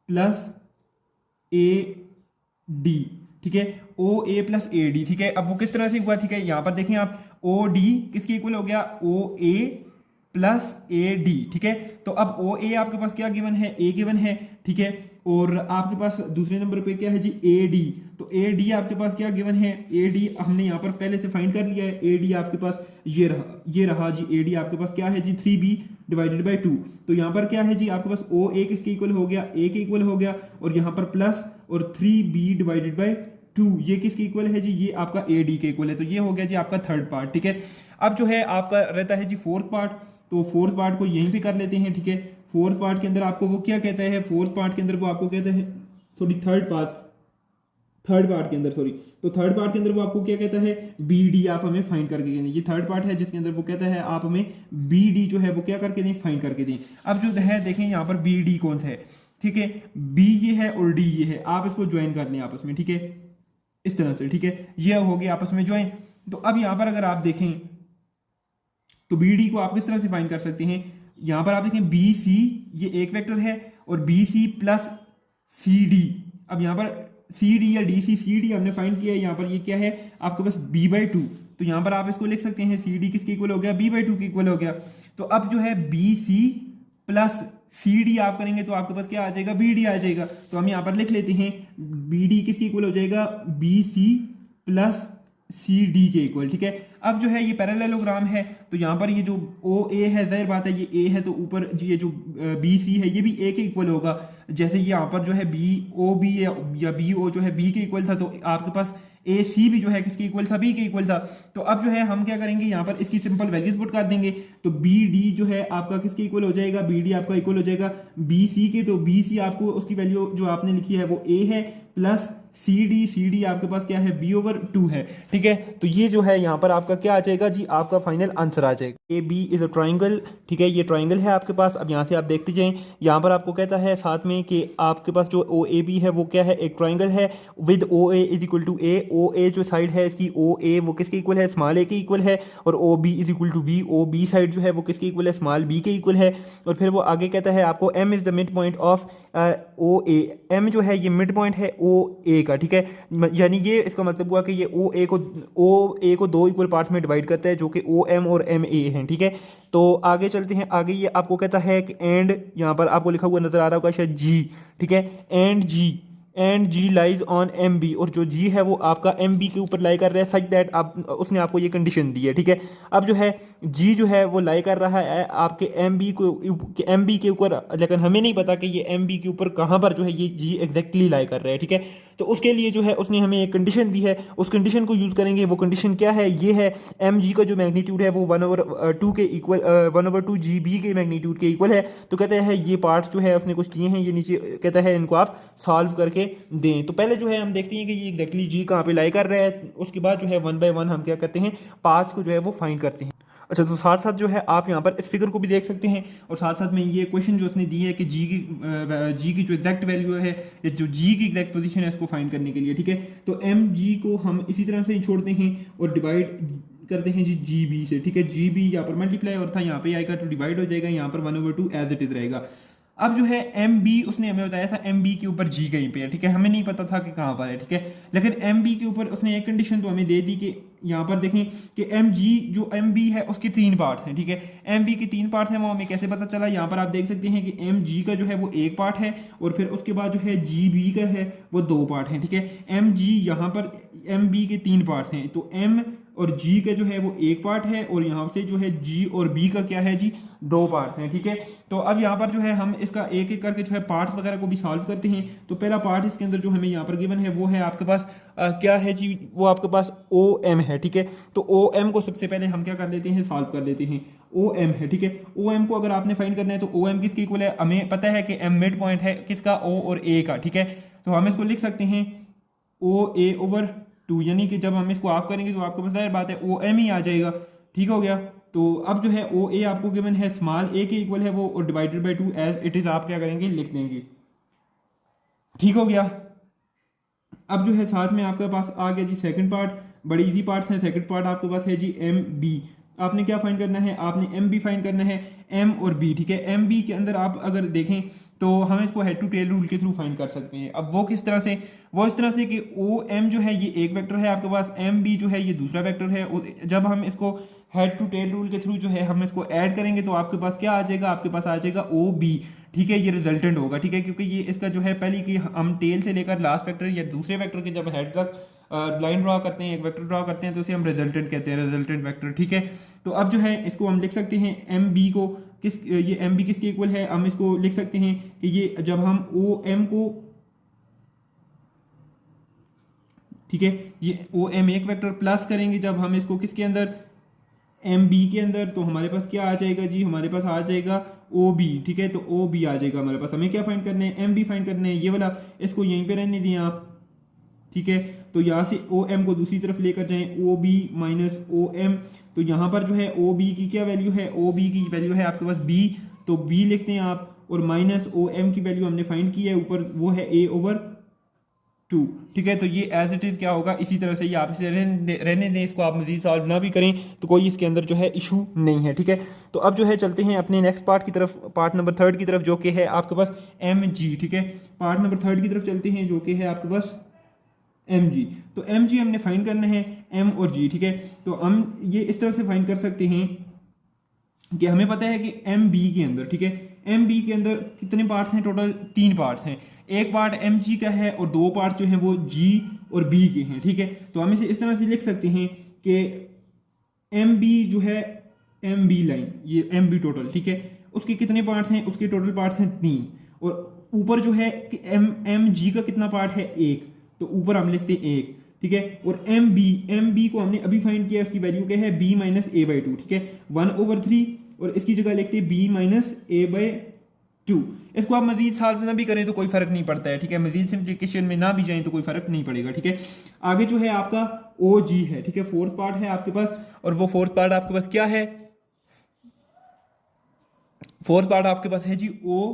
प्लस ए डी, ठीक है, ओ ए प्लस ए डी, ठीक है। अब वो किस तरह से हुआ, ठीक है, यहां पर देखें आप, ओ डी किसके इक्वल हो गया, ओ ए प्लस ए डी, ठीक है। तो अब ओ ए आपके पास क्या गिवन है, ए गिवन है, ठीक है। और आपके पास दूसरे नंबर पे क्या है जी, ए डी। तो ए डी आपके पास क्या गिवन है, ए डी हमने यहाँ पर पहले से फाइंड कर लिया है। ए डी आपके पास ये रहा जी, ए डी आपके पास क्या है जी, 3b डिवाइडेड बाई 2। तो यहाँ पर क्या है जी, आपके पास ओ ए किसके इक्वल हो गया, ए के इक्वल हो गया, और यहाँ पर प्लस और 3b डिवाइडेड बाई 2 ये किसके इक्वल है जी, ये आपका ए डी के इक्वल है। तो ये हो गया जी आपका थर्ड पार्ट, ठीक है। अब जो है आपका रहता है जी फोर्थ पार्ट, तो फोर्थ पार्ट को यहीं पे कर लेते हैं, ठीक है। फोर्थ पार्ट के अंदर आपको वो क्या कहता है, फोर्थ पार्ट के अंदर वो आपको कहता है, सॉरी थर्ड पार्ट के अंदर, सॉरी, तो थर्ड पार्ट के अंदर वो आपको क्या कहता है, बी डी आप हमें फाइंड करके दें। ये थर्ड पार्ट है जिसके अंदर वो कहता है आप हमें बी डी जो है वो क्या करके दें, फाइंड करके दें। अब जो है देखें यहाँ पर बी डी कौन सा है, ठीक है, बी ये है और डी ये है, आप इसको ज्वाइन कर लें आपस में, ठीक है, इस तरह से, ठीक है, ये हो गया आपस में ज्वाइन। तो अब यहाँ पर अगर आप देखें तो बी डी को आप किस तरह से फाइंड कर सकते हैं, यहां पर आप देखें बी सी ये एक वेक्टर है और B C plus C D. अब यहां पर सी डी या डी सी, सी डी हमने फाइंड किया है, यहां पर ये क्या है आपके पास b बाई 2। तो यहां पर आप इसको लिख सकते हैं सी डी किसके इक्वल हो गया, b बाई 2 के इक्वल हो गया। तो अब जो है B C plus C D आप करेंगे तो आपके पास क्या आ जाएगा, बी डी आ जाएगा। तो हम यहां पर लिख लेते हैं बी डी किसके इक्वल हो जाएगा, B C plus C D के इक्वल, ठीक है। अब जो है ये पैरेललोग्राम है, तो यहाँ पर ये जो ओ ए है, जाहिर बात है ये ए है, तो ऊपर ये जो बी सी है ये भी ए के इक्वल होगा। जैसे यहाँ पर जो है बी ओ बी या बी ओ जो है बी के इक्वल था, तो आपके पास ए सी भी जो है किसके इक्वल था, बी के इक्वल था। तो अब जो है हम क्या करेंगे, यहाँ पर इसकी सिंपल वैल्यूज पुट कर देंगे। तो बी डी जो है आपका किसके इक्वल हो जाएगा, बी डी आपका इक्वल हो जाएगा बी सी के। तो बी सी आपको उसकी वैल्यू जो आपने लिखी है वो ए है, प्लस सी डी आपके पास क्या है, b ओवर 2 है, ठीक है। तो ये जो है यहाँ पर आपका क्या आ जाएगा जी, आपका फाइनल आंसर आ जाएगा। A B is a triangle, ठीक है, ये ट्राइंगल है आपके पास। अब यहाँ से आप देखते जाएं, यहाँ पर आपको कहता है साथ में कि आपके पास जो ओ ए बी है वो क्या है, एक ट्राइंगल है with O A is equal to A. O A जो साइड है इसकी ओ ए वो किसके इक्वल है, स्मॉल ए के इक्वल है, और O B is equal to B, O B side जो है वो किसके इक्वल है, स्मॉल बी के इक्वल है। और फिर वो आगे कहता है आपको M is the mid point of O A, M जो है ये मिड पॉइंट है ओ ए का, ठीक है। यानी ये इसका मतलब हुआ कि ये ओ ए को दो इक्वल पार्ट्स में डिवाइड करता है, जो कि ओ एम और एम ए हैं, ठीक है। तो आगे चलते हैं, आगे ये आपको कहता है कि एंड, यहाँ पर आपको लिखा हुआ नजर आ रहा होगा शायद जी, ठीक है, and G lies on M B, और जो जी है वो आपका एम बी के ऊपर लाई कर रहा है, सच दैट आप उसने आपको ये कंडीशन दी है, ठीक है। अब जो है जी जो है वो लाई कर रहा है आपके एम बी के ऊपर, लेकिन हमें नहीं पता कि ये एम बी के ऊपर कहाँ पर जो है ये जी एग्जैक्टली लाई कर रहा है, ठीक है। तो उसके लिए जो है उसने हमें एक कंडीशन दी है, उस कंडीशन को यूज़ करेंगे। वो कंडीशन क्या है, ये है एम जी का जो मैग्नीट्यूड है वो 1/2 के इक्वल, 1/2 जी बी के मैग्नीट्यूड के इक्वल है। तो कहते हैं ये पार्ट्स जो है उसने कुछ किए हैं, ये नीचे कहता है इनको आप सॉल्व करके दें। तो पहले जो है हम देखते हैं कि ये एग्जैक्टली जी कहाँ पे लाई कर रहा है, उसके बाद जो है 1 बाय 1 हम क्या करते हैं, पार्ट्स को जो है वो फाइंड करते हैं। अच्छा, तो साथ साथ जो है आप यहाँ पर इस फिगर को भी देख सकते हैं, और साथ साथ में ये क्वेश्चन जो उसने दी है कि जी की जो एग्जैक्ट वैल्यू है, या जो जी की एग्जैक्ट पोजीशन है इसको फाइंड करने के लिए, ठीक है। तो एम जी को हम इसी तरह से ही छोड़ते हैं और डिवाइड करते हैं जी बी से, ठीक है। जी बी यहाँ पर मल्टीप्लाई और था, यहाँ पे आएगा तो डिवाइड हो जाएगा, यहाँ पर 1/2 एज इट इज रहेगा। अब जो है एम बी उसने हमें बताया था एम बी के ऊपर जी कहीं पे है, ठीक है, हमें नहीं पता था कि कहाँ पर है, ठीक है। लेकिन एम बी के ऊपर उसने एक कंडीशन तो हमें दे दी कि यहाँ पर देखें कि एम जी जो एम बी है उसके 3 पार्ट्स हैं, ठीक है। एम बी के 3 पार्ट्स हैं, वो हमें कैसे पता चला, यहाँ पर आप देख सकते हैं कि एम जी का जो है वो एक पार्ट है, और फिर उसके बाद जो है जी बी का है वो 2 पार्ट हैं, ठीक है। एम जी यहाँ पर एम बी के 3 पार्ट्स हैं, तो एम और जी का जो है वो एक पार्ट है, और यहाँ से जो है जी और बी का क्या है जी, दो पार्ट्स हैं, ठीक है। तो अब यहाँ पर जो है हम इसका एक एक करके जो है पार्ट्स वगैरह को भी सॉल्व करते हैं। तो पहला पार्ट इसके अंदर जो हमें यहाँ पर गिवन है वो है आपके पास क्या है जी, वो आपके पास ओ एम है, ठीक है। तो ओ एम को सबसे पहले हम क्या कर लेते हैं, सॉल्व कर लेते हैं। ओ एम है, ठीक है। ओ एम को अगर आपने फाइंड करना है तो ओ एम किसके इक्वल है, हमें पता है कि एम मिड पॉइंट है किसका, ओ और ए का, ठीक है। तो हम इसको लिख सकते हैं ओ ए ओवर 2, यानी कि जब हम इसको ऑफ करेंगे तो आपको पता है बात है ओ एम ही आ जाएगा, ठीक हो गया। तो अब जो है ओ ए आपको गिवन है स्मॉल ए के इक्वल है वो, और divided by 2 as it is आप क्या करेंगे, लिख देंगे, ठीक हो गया। अब जो है साथ में आपके पास आ गया जी सेकंड पार्ट, बड़ी इजी पार्ट है। सेकंड पार्ट आपके पास है जी एम बी। आपने क्या फाइंड करना है, आपने एम बी फाइंड करना है, एम और बी, ठीक है। एम बी के अंदर आप अगर देखें तो हम इसको हेड टू टेल रूल के थ्रू फाइंड कर सकते हैं। अब वो किस तरह से, वो इस तरह से कि ओ एम जो है ये एक वेक्टर है आपके पास, एम बी जो है ये दूसरा वेक्टर है, और जब हम इसको हेड टू टेल रूल के थ्रू जो है हम इसको ऐड करेंगे तो आपके पास क्या आ जाएगा, आपके पास आ जाएगा ओ बी, ठीक है। ये रिजल्टेंट होगा, ठीक है, क्योंकि ये इसका जो है पहली कि हम टेल से लेकर लास्ट वेक्टर या दूसरे वेक्टर के जब हेड तक लाइन ड्रॉ करते हैं, एक वेक्टर ड्रॉ करते हैं, तो उसे हम रिजल्टेंट कहते हैं, रिजल्टेंट वेक्टर, ठीक है। तो अब जो है इसको हम लिख सकते हैं एम बी को ये एम बी किसके इक्वल है, हम इसको लिख सकते हैं कि ये जब हम ओ एम को, ठीक है, ये ओ एम एक वेक्टर प्लस करेंगे जब हम इसको किसके अंदर, एम बी के अंदर, तो हमारे पास क्या आ जाएगा जी, हमारे पास आ जाएगा ओ बी, ठीक है। तो ओ बी आ जाएगा हमारे पास। हमें क्या फाइंड करने हैं, एम बी फाइंड करने हैं, ये वाला, इसको यहीं पे रहने दें आप, ठीक है। तो यहाँ से ओ एम को दूसरी तरफ लेकर जाएं, O B minus O M, तो यहाँ पर जो है ओ बी की क्या वैल्यू है, ओ बी की वैल्यू है आपके पास बी, तो बी लिखते हैं आप, और माइनस ओ एम की वैल्यू हमने फाइंड की है ऊपर, वो है ए ओवर 2, ठीक है। तो ये एज इट इज़ क्या होगा, इसी तरह से ये आप इसे रहने दें, इसको आप मजीद सॉल्व ना भी करें तो कोई इसके अंदर जो है इशू नहीं है, ठीक है। तो अब जो है चलते हैं अपने नेक्स्ट पार्ट की तरफ, पार्ट नंबर 3 की तरफ, जो कि है आपके पास एम जी, ठीक है। पार्ट नंबर 3 की तरफ चलते हैं, जो कि है आपके पास एम जी। तो एम जी हमने फाइंड करना है एम और जी, ठीक है। तो हम ये इस तरह से फाइंड कर सकते हैं कि हमें पता है कि एम बी के अंदर, ठीक है, एम बी के अंदर कितने पार्ट्स हैं, टोटल 3 पार्ट्स हैं। एक पार्ट एम जी का है और 2 पार्ट जो हैं वो जी और बी के हैं, ठीक है। तो हम इसे इस तरह से लिख सकते हैं कि एम बी जो है, एम बी लाइन, ये एम बी टोटल, ठीक है, उसके कितने पार्ट्स हैं, उसके टोटल पार्ट्स हैं 3, और ऊपर जो है कि एम जी का कितना पार्ट है, 1, तो ऊपर हम लिखते हैं 1, ठीक है। और एम बी को हमने अभी फाइंड किया, उसकी वैल्यू क्या है, बी माइनस ए बाई 2, ठीक है, 1/3, और इसकी जगह लिखते हैं बी माइनस ए बाई 2। इसको आप मजीद सॉल्व ना भी करें तो कोई फर्क नहीं पड़ता है, ठीक है, मजीद सिंप्लीफिकेशन में ना भी जाएं तो कोई फर्क नहीं पड़ेगा, ठीक है। आगे जो है आपका ओ जी है, ठीक है, फोर्थ पार्ट है आपके पास, और वो फोर्थ पार्ट आपके पास क्या है, फोर्थ पार्ट आपके पास है जी ओ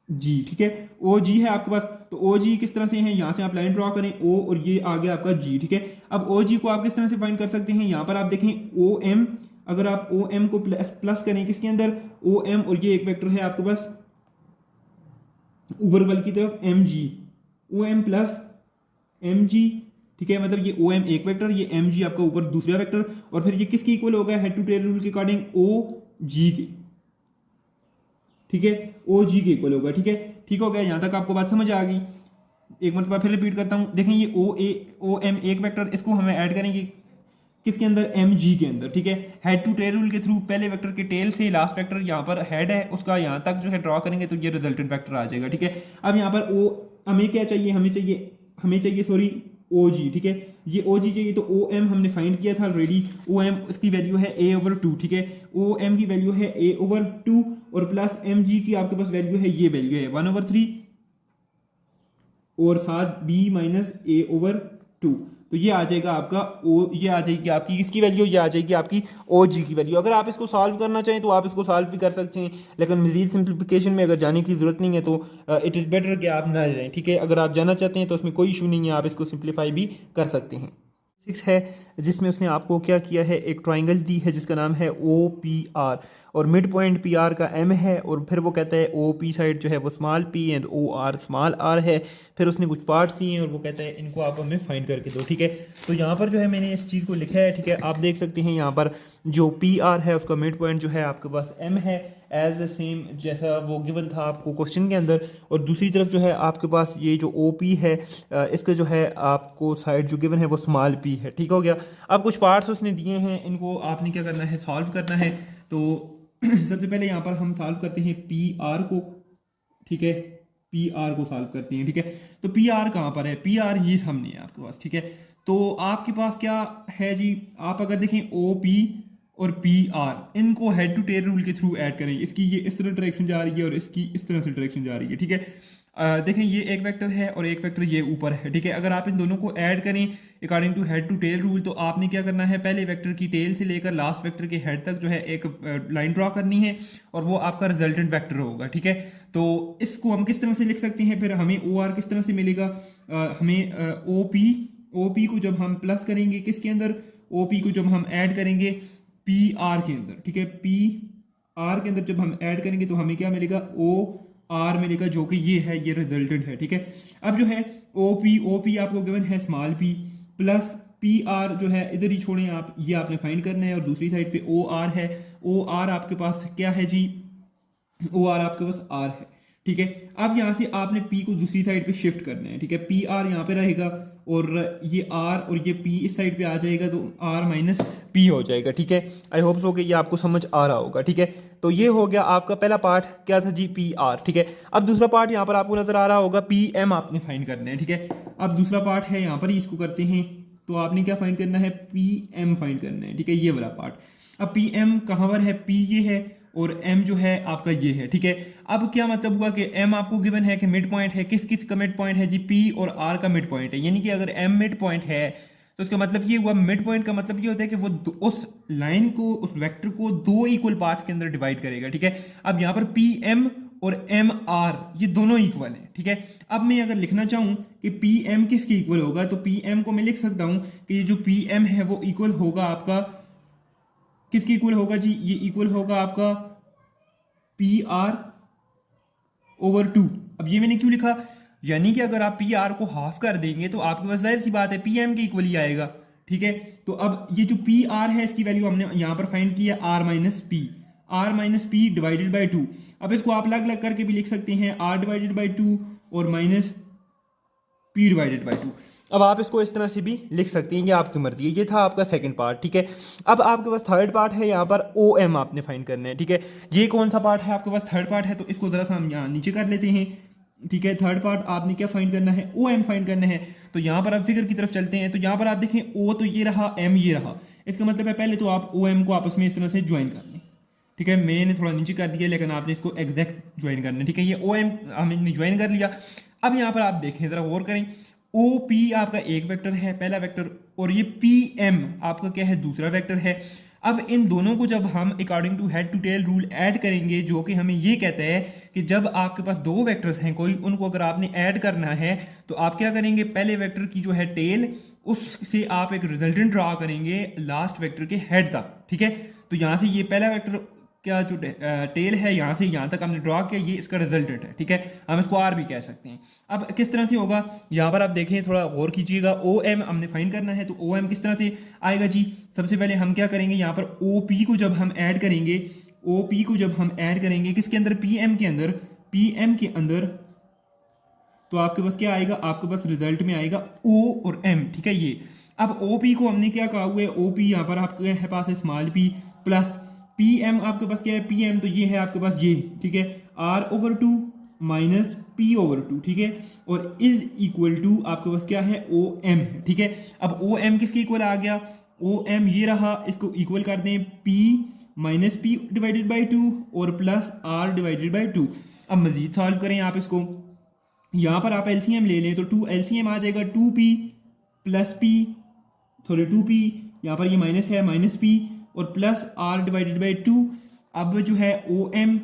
जी, ठीक है, ओ जी है आपके पास। तो ओ जी किस तरह से है, यहाँ से आप लाइन ड्रॉ करें ओ, और ये आ गया आपका जी, ठीक है। अब ओ जी को आप किस तरह से फाइंड कर सकते हैं, यहाँ पर आप देखें ओ एम, अगर आप ओ एम को प्लस करें किसके अंदर, ओ एम, और ये एक वेक्टर है आपके पास ऊपर वाली की तरफ M G, O M plus M G, ठीक है, मतलब ये ओ एम एक वेक्टर, ये एम जी आपका ऊपर दूसरा वेक्टर, और फिर ये किसके इक्वल होगा, हेड टू टेल रूल के अकॉर्डिंग ओ जी के, ठीक है, ओ जी के इक्वल होगा, ठीक है। ठीक हो गया, यहाँ तक आपको बात समझ आ गई। एक मतलब फिर रिपीट करता हूँ, देखें ये ओ एम एक वेक्टर, इसको हमें ऐड करेंगे किसके अंदर, एम जी के अंदर, ठीक है। हेड टू टेल रूल के थ्रू पहले वेक्टर के टेल से लास्ट वेक्टर यहाँ पर हेड है उसका यहाँ तक जो है ड्रॉ करेंगे तो ये रिजल्टेंट वेक्टर आ जाएगा, ठीक है। अब यहाँ पर ओ हमें क्या चाहिए, हमें चाहिए सॉरी ओ जी, ठीक है, ये ओ जी चाहिए। तो ओ एम हमने फाइंड किया था ऑलरेडी, ओ एम उसकी वैल्यू है ए ओवर 2, ठीक है, ओ एम की वैल्यू है ए ओवर 2, और प्लस एम जी की आपके पास वैल्यू है, ये वैल्यू है 1/3, और साथ बी माइनस ए ओवर 2। तो ये आ जाएगा आपका ओ, ये आ जाएगी आपकी किसकी वैल्यू, ये आ जाएगी आपकी ओ जी की वैल्यू। अगर आप इसको सॉल्व करना चाहें तो आप इसको सॉल्व भी कर सकते हैं, लेकिन मजीद सिंप्लीफिकेशन में अगर जाने की ज़रूरत नहीं है तो इट इज़ बेटर कि आप ना जाएं, ठीक है। अगर आप जाना चाहते हैं तो उसमें कोई इशू नहीं है, आप इसको सिंप्लीफाई भी कर सकते हैं। 6 है जिसमें उसने आपको क्या किया है, एक ट्राइंगल दी है जिसका नाम है ओ पी आर, और मिड पॉइंट पी आर का एम है, और फिर वो कहता है ओ पी साइड जो है वो small P and O R small R है। फिर उसने कुछ पार्ट्स दिए हैं और वो कहता है इनको आप हमें फाइंड करके दो, ठीक है। तो यहाँ पर जो है मैंने इस चीज़ को लिखा है, ठीक है, आप देख सकते हैं यहाँ पर जो पी आर है उसका मिड पॉइंट जो है आपके पास एम है, एज ए सेम जैसा वो गिवन था आपको क्वेश्चन के अंदर। और दूसरी तरफ जो है आपके पास ये जो ओ पी है इसका जो है आपको साइड जो गिवन है वो स्मॉल पी है। ठीक हो गया। अब कुछ पार्ट्स उसने दिए हैं, इनको आपने क्या करना है, सॉल्व करना है। तो सबसे पहले यहाँ पर हम सॉल्व करते हैं पी आर को। ठीक है, पी आर को सॉल्व करते हैं। ठीक है, तो पी आर कहाँ पर है, पी आर ये सामने है आपके पास। ठीक है, तो आपके पास क्या है जी, आप अगर देखें ओ पी और पी आर इनको हेड टू टेल रूल के थ्रू ऐड करें। इसकी ये इस तरह डायरेक्शन जा रही है और इसकी इस तरह से डायरेक्शन जा रही है। ठीक है, देखें ये एक वेक्टर है और एक वेक्टर ये ऊपर है। ठीक है, अगर आप इन दोनों को ऐड करें according to head to tail rule, तो आपने क्या करना है, पहले वेक्टर की टेल से लेकर लास्ट वेक्टर के हेड तक जो है एक लाइन ड्रॉ करनी है और वो आपका रिजल्टेंट वेक्टर होगा। ठीक है, तो इसको हम किस तरह से लिख सकते हैं, फिर हमें ओ आर किस तरह से मिलेगा, हमें ओ पी को जब हम प्लस करेंगे किसके अंदर, ओ पी को जब हम ऐड करेंगे पी आर के अंदर। ठीक है, पी आर के अंदर जब हम ऐड करेंगे तो हमें क्या मिलेगा, ओ आर मिलेगा, जो कि ये है, ये रिजल्टेंट है। ठीक है, अब जो है ओ पी आपको गिवन है small P plus P R जो है इधर ही छोड़ें आप, ये आपने फाइंड करना है। और दूसरी साइड पे ओ आर है, ओ आर आपके पास क्या है जी, ओ आर आपके पास आर है। ठीक है, अब यहाँ से आपने पी को दूसरी साइड पे शिफ्ट करना है। ठीक है, पी आर यहाँ पे रहेगा और ये आर और ये पी इस साइड पे आ जाएगा, तो आर माइनस पी हो जाएगा। ठीक है, आई होप सो कि ये आपको समझ आ रहा होगा। ठीक है, तो ये हो गया आपका पहला पार्ट, क्या था जी, पी आर। ठीक है, अब दूसरा पार्ट यहाँ पर आपको नजर आ रहा होगा, पी एम आपने फाइंड करना है। ठीक है, अब दूसरा पार्ट है यहाँ पर ही, इसको करते हैं। तो आपने क्या फाइंड करना है, पी एम फाइंड करना है। ठीक है, ये वाला पार्ट। अब पी एम कहाँ पर है, पी ये है और m जो है आपका ये है। ठीक है, अब क्या मतलब हुआ कि m आपको गिवन है कि मिड पॉइंट है, किस किस का मिड पॉइंट है जी, p और r का मिड पॉइंट है। यानी कि अगर m मिड पॉइंट है तो इसका मतलब ये हुआ, मिड पॉइंट का मतलब ये होता है कि वो उस लाइन को, उस वेक्टर को दो इक्वल पार्ट्स के अंदर डिवाइड करेगा। ठीक है, अब यहाँ पर पी एम और एम आर ये दोनों इक्वल है। ठीक है, अब मैं अगर लिखना चाहूँ कि पी एम किसके इक्वल होगा, तो पी एम को मैं लिख सकता हूँ कि ये जो पी एम है वो इक्वल होगा आपका, किसके इक्वल होगा जी, ये इक्वल होगा आपका पी आर ओवर 2। अब ये मैंने क्यों लिखा, यानी कि अगर आप पी आर को हाफ कर देंगे तो आपके पास जाहिर सी बात है पी एम के इक्वल ही आएगा। ठीक है, तो अब ये जो पी आर है इसकी वैल्यू हमने यहाँ पर फाइंड किया R minus P divided by 2। अब इसको आप अलग अलग करके भी लिख सकते हैं, आर डिवाइडेड बाई 2 और माइनस पी डिवाइडेड बाई 2। अब आप इसको इस तरह से भी लिख सकते हैं, ये आपकी मर्जी है। ये था आपका सेकंड पार्ट। ठीक है, अब आपके पास थर्ड पार्ट है, यहाँ पर ओ एम आपने फाइंड करना है। ठीक है, ये कौन सा पार्ट है आपके पास, थर्ड पार्ट है, तो इसको जरा सा हम यहाँ नीचे कर लेते हैं। ठीक है, थर्ड पार्ट आपने क्या फाइंड करना है, ओ एम फाइंड करना है। तो यहाँ पर आप फिगर की तरफ चलते हैं, तो यहाँ पर आप देखें ओ तो ये रहा, एम ये रहा। इसका मतलब है पहले तो आप ओ एम को आपस में इस तरह से ज्वाइन कर लें। ठीक है, मैंने थोड़ा नीचे कर दिया लेकिन आपने इसको एग्जैक्ट ज्वाइन करना है। ठीक है, ये ओ एम हमने ज्वाइन कर लिया। अब यहाँ पर आप देखें, जरा गौर करें, ओ पी आपका एक वेक्टर है, पहला वेक्टर, और ये पी एम आपका क्या है, दूसरा वेक्टर है। अब इन दोनों को जब हम according to head to tail rule ऐड करेंगे, जो कि हमें ये कहता है कि जब आपके पास दो वेक्टर्स हैं कोई, उनको अगर आपने ऐड करना है तो आप क्या करेंगे, पहले वेक्टर की जो है टेल, उससे आप एक रिजल्टेंट ड्रा करेंगे लास्ट वेक्टर के हेड तक। ठीक है, तो यहाँ से ये पहला वेक्टर क्या जो टेल है यहाँ से यहाँ तक हमने ड्रॉ किया, ये इसका रिजल्टेंट है। ठीक है, हम इसको आर भी कह सकते हैं। अब किस तरह से होगा, यहाँ पर आप देखें, थोड़ा गौर कीजिएगा, ओ एम हमने फाइंड करना है, तो ओ एम किस तरह से आएगा जी, सबसे पहले हम क्या करेंगे, यहाँ पर ओ पी को जब हम ऐड करेंगे, ओ पी को जब हम ऐड करेंगे किसके अंदर, पी एम के अंदर, पी एम के अंदर, तो आपके पास क्या आएगा, आपके पास रिजल्ट में आएगा ओ और एम। ठीक है, ये अब ओ पी को हमने क्या कहा हुआ है, ओ पी यहाँ पर आपके पास है small P plus P M आपके पास क्या है, पी एम तो ये है आपके पास ये। ठीक है, R over 2 minus P over 2। ठीक है, और इज इक्वल टू आपके पास क्या है, ओ एम है। ठीक है, अब ओ एम किसके इक्वल आ गया, ओ एम ये रहा, इसको इक्वल कर दें P minus P divided by 2 और प्लस आर डिवाइडेड बाई 2। अब मजीद सॉल्व करें आप इसको, यहाँ पर आप एलसीएम ले लें तो 2 एलसीएम आ जाएगा, 2p plus P, sorry 2p, यहाँ पर ये माइनस है, माइनस पी और प्लस आर डिवाइडेड बाई 2। अब जो है O M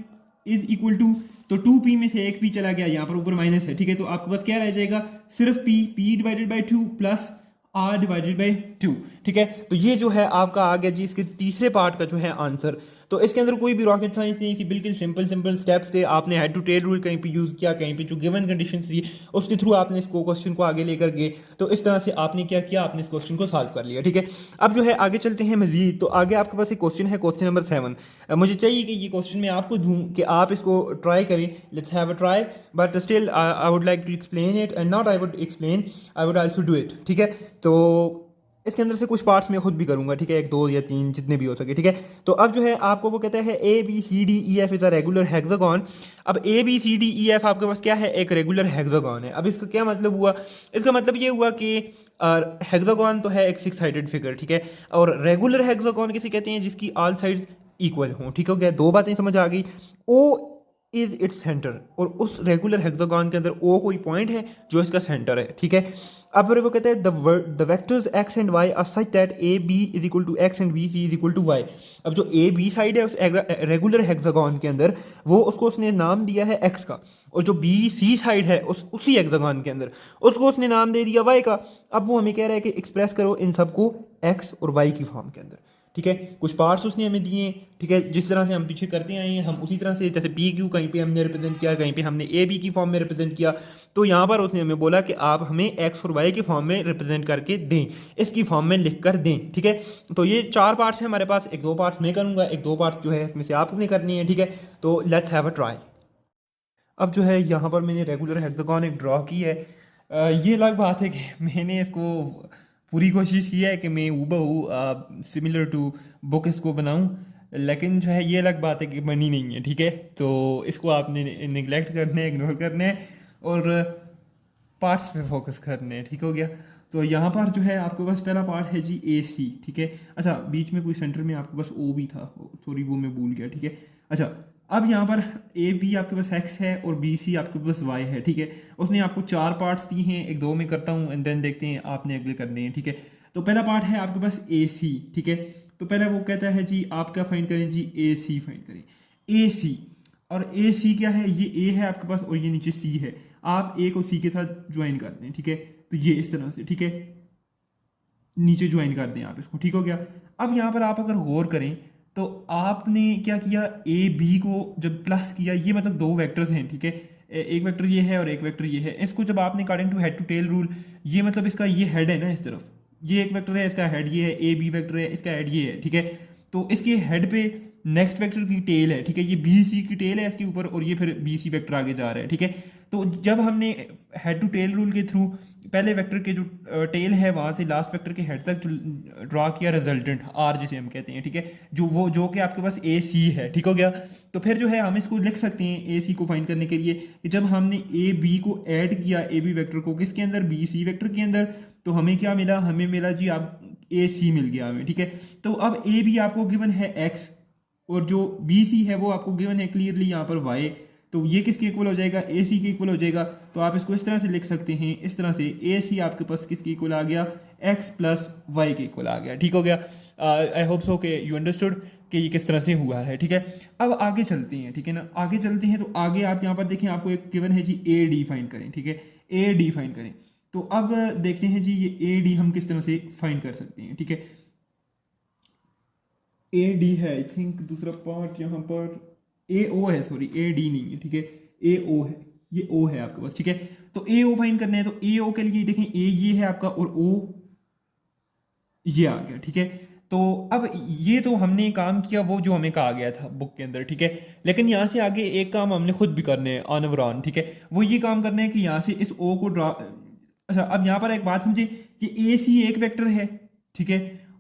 is equal to, तो 2p में से एक p चला गया, यहाँ पर ऊपर माइनस है। ठीक है, तो आपके पास क्या रह जाएगा, सिर्फ p divided by 2 plus r divided by 2। ठीक है, तो ये जो है आपका आ गया जी इसके तीसरे पार्ट का जो है आंसर। तो इसके अंदर कोई भी रॉकेट साइंस नहीं थी, बिल्कुल सिंपल सिंपल स्टेप्स थे। आपने हेड टू टेल रूल कहीं पे यूज़ किया, कहीं पे जो गिवन कंडीशन थी उसके थ्रू आपने इसको क्वेश्चन को आगे लेकर गए। तो इस तरह से आपने क्या किया, आपने इस क्वेश्चन को सॉल्व कर लिया। ठीक है, अब जो है आगे चलते हैं मजीद। तो आगे आपके पास एक क्वेश्चन है, क्वेश्चन नंबर 7। मुझे चाहिए कि ये क्वेश्चन मैं आपको दूँ कि आप इसको ट्राई करें। Let's have a try, but still I would like to explain it and not I would explain, I would also do it. ठीक है, तो इसके अंदर से कुछ पार्ट्स मैं खुद भी करूंगा। ठीक है, एक दो या तीन जितने भी हो सके। ठीक है, तो अब जो है आपको वो कहता है A B C D E F is a regular hexagon. अब A B C D E F आपके पास क्या है, एक रेगुलर हेक्सागोन है। अब इसका क्या मतलब हुआ, इसका मतलब ये हुआ कि हेक्सागोन तो है एक 6 साइडेड फिगर। ठीक है, और रेगुलर हेक्सागोन किसे कहते हैं, जिसकी ऑल साइड्स इक्वल हों। ठीक हो गया, दो बातें समझ आ गई। ओ इज इट्स सेंटर, और उस रेगुलर हेक्सागोन के अंदर ओ कोई पॉइंट है जो इसका सेंटर है। ठीक है, अब फिर वो कहते हैं the vectors X and Y are such that A B is equal to X and B C is equal to Y. अब जो ए बी साइड है उस रेगुलर हेक्सागोन के अंदर, वो उसको उसने नाम दिया है एक्स का, और जो बी सी साइड है उसी हेक्सागोन के अंदर उसको उसने नाम दे दिया वाई का। अब वो हमें कह रहा है कि एक्सप्रेस करो इन सबको एक्स और वाई की फॉर्म के अंदर। ठीक है, कुछ पार्ट्स उसने हमें दिए हैं। ठीक है, जिस तरह से हम पीछे करते आए हैं हम उसी तरह से, जैसे पी क्यू कहीं पे हमने रिप्रेजेंट किया, कहीं पे हमने ए बी की फॉर्म में रिप्रेजेंट किया। तो यहाँ पर उसने हमें बोला कि आप हमें एक्स और वाई की फॉर्म में रिप्रेजेंट करके दें, इसकी फॉर्म में लिख कर दें। ठीक है, तो ये 4 पार्ट्स हैं हमारे पास, एक 2 पार्ट्स मैं करूँगा, एक 2 पार्ट्स जो है इसमें से आपने करनी है। ठीक है, तो लेट्स हैव अ ट्राई। अब जो है यहाँ पर मैंने रेगुलर हेक्सागोन एक ड्रॉ की है। ये अलग बात है कि मैंने इसको पूरी कोशिश की है कि मैं हूबहू सिमिलर टू बुक इसको बनाऊं, लेकिन जो है ये अलग बात है कि बनी नहीं है। ठीक है, तो इसको आपने निगलेक्ट करना है, इग्नोर करना है और पार्ट्स पे फोकस करने हैं। ठीक हो गया, तो यहाँ पर जो है आपके पास पहला पार्ट है जी ए सी। ठीक है, अच्छा बीच में कोई सेंटर में आपके पास ओ भी था, सॉरी वो मैं भूल गया। ठीक है, अच्छा अब यहाँ पर ए बी आपके पास एक्स है और बी सी आपके पास वाई है। ठीक है, उसने आपको 4 पार्ट्स दिए हैं, एक 2 में करता हूँ एंड देन देखते हैं आपने अगले करने हैं। ठीक है, तो पहला पार्ट है आपके पास ए सी। ठीक है, तो पहले वो कहता है जी आप क्या फाइंड करें जी, ए सी फाइंड करें। ए सी, और ए सी क्या है, ये ए है आपके पास और ये नीचे सी है। आप ए को सी के साथ ज्वाइन कर दें। ठीक है, तो ये इस तरह से, ठीक है, नीचे ज्वाइन कर दें आप इसको। ठीक हो गया, अब यहाँ पर आप अगर गौर करें तो आपने क्या किया, ए बी को जब प्लस किया, ये मतलब 2 वेक्टर्स हैं। ठीक है, एक वेक्टर ये है और एक वेक्टर ये है। इसको जब आपने according to head to tail rule, ये मतलब इसका ये हेड है ना इस तरफ, ये एक वेक्टर है, इसका हेड ये है, ए बी वेक्टर है, इसका हेड ये है। ठीक है, तो इसके हेड पे नेक्स्ट वेक्टर की टेल है। ठीक है, ये बी सी की टेल है इसके ऊपर और ये फिर बी सी वेक्टर आगे जा रहा है। ठीक है, तो जब हमने हेड टू टेल रूल के थ्रू पहले वेक्टर के जो टेल है वहाँ से लास्ट वेक्टर के हेड तक ड्रा किया रिजल्टेंट आर जिसे हम कहते हैं। ठीक है, जो कि आपके पास ए सी है। ठीक हो गया, तो फिर जो है हम इसको लिख सकते हैं ए सी को फाइंड करने के लिए कि जब हमने ए बी को ऐड किया, ए बी वेक्टर को किसके अंदर, बी सी वेक्टर के अंदर, तो हमें क्या मिला, हमें मिला जी आप ए सी मिल गया हमें। ठीक है, तो अब ए बी आपको गिवन है एक्स और जो बी सी है वो आपको गिवन है क्लियरली यहाँ पर वाई, तो ये किसके इक्वल हो जाएगा, ए सी के इक्वल हो जाएगा। तो आप इसको इस तरह से लिख सकते हैं, इस तरह से ए सी आपके पास किसके इक्वल आ गया, एक्स प्लस वाई के इक्वल आ गया। ठीक हो गया, आई होप सो कि यू अंडरस्टूड कि ये किस तरह से हुआ है। ठीक है, अब आगे चलते हैं। ठीक है ना, आगे चलते हैं तो आगे आप यहाँ पर देखें, आपको एक गिवन है जी ए डी फाइंड करें। ठीक है, ए डी फाइंड करें, तो अब देखते हैं जी ये ए डी हम किस तरह से फाइंड कर सकते हैं। ठीक है, ए डी है, आई थिंक दूसरा पार्ट यहाँ पर ए ओ है, सॉरी ए डी नहीं है। ठीक है, ए ओ है, ये ओ है आपके पास। ठीक है, तो ए ओ फाइंड करना है, तो ए ओ के लिए देखें ए ये है आपका और ओ ये आ गया। ठीक है, तो अब ये तो हमने काम किया वो जो हमें कहा गया था बुक के अंदर। ठीक है, लेकिन यहाँ से आगे एक काम हमने खुद भी करने हैं ऑन अवर ऑन। ठीक है, वो ये काम करना है कि यहाँ से इस ओ को ड्रा, अच्छा अब यहाँ पर एक बात समझे, ये ए सी एक वेक्टर है। ठीक है,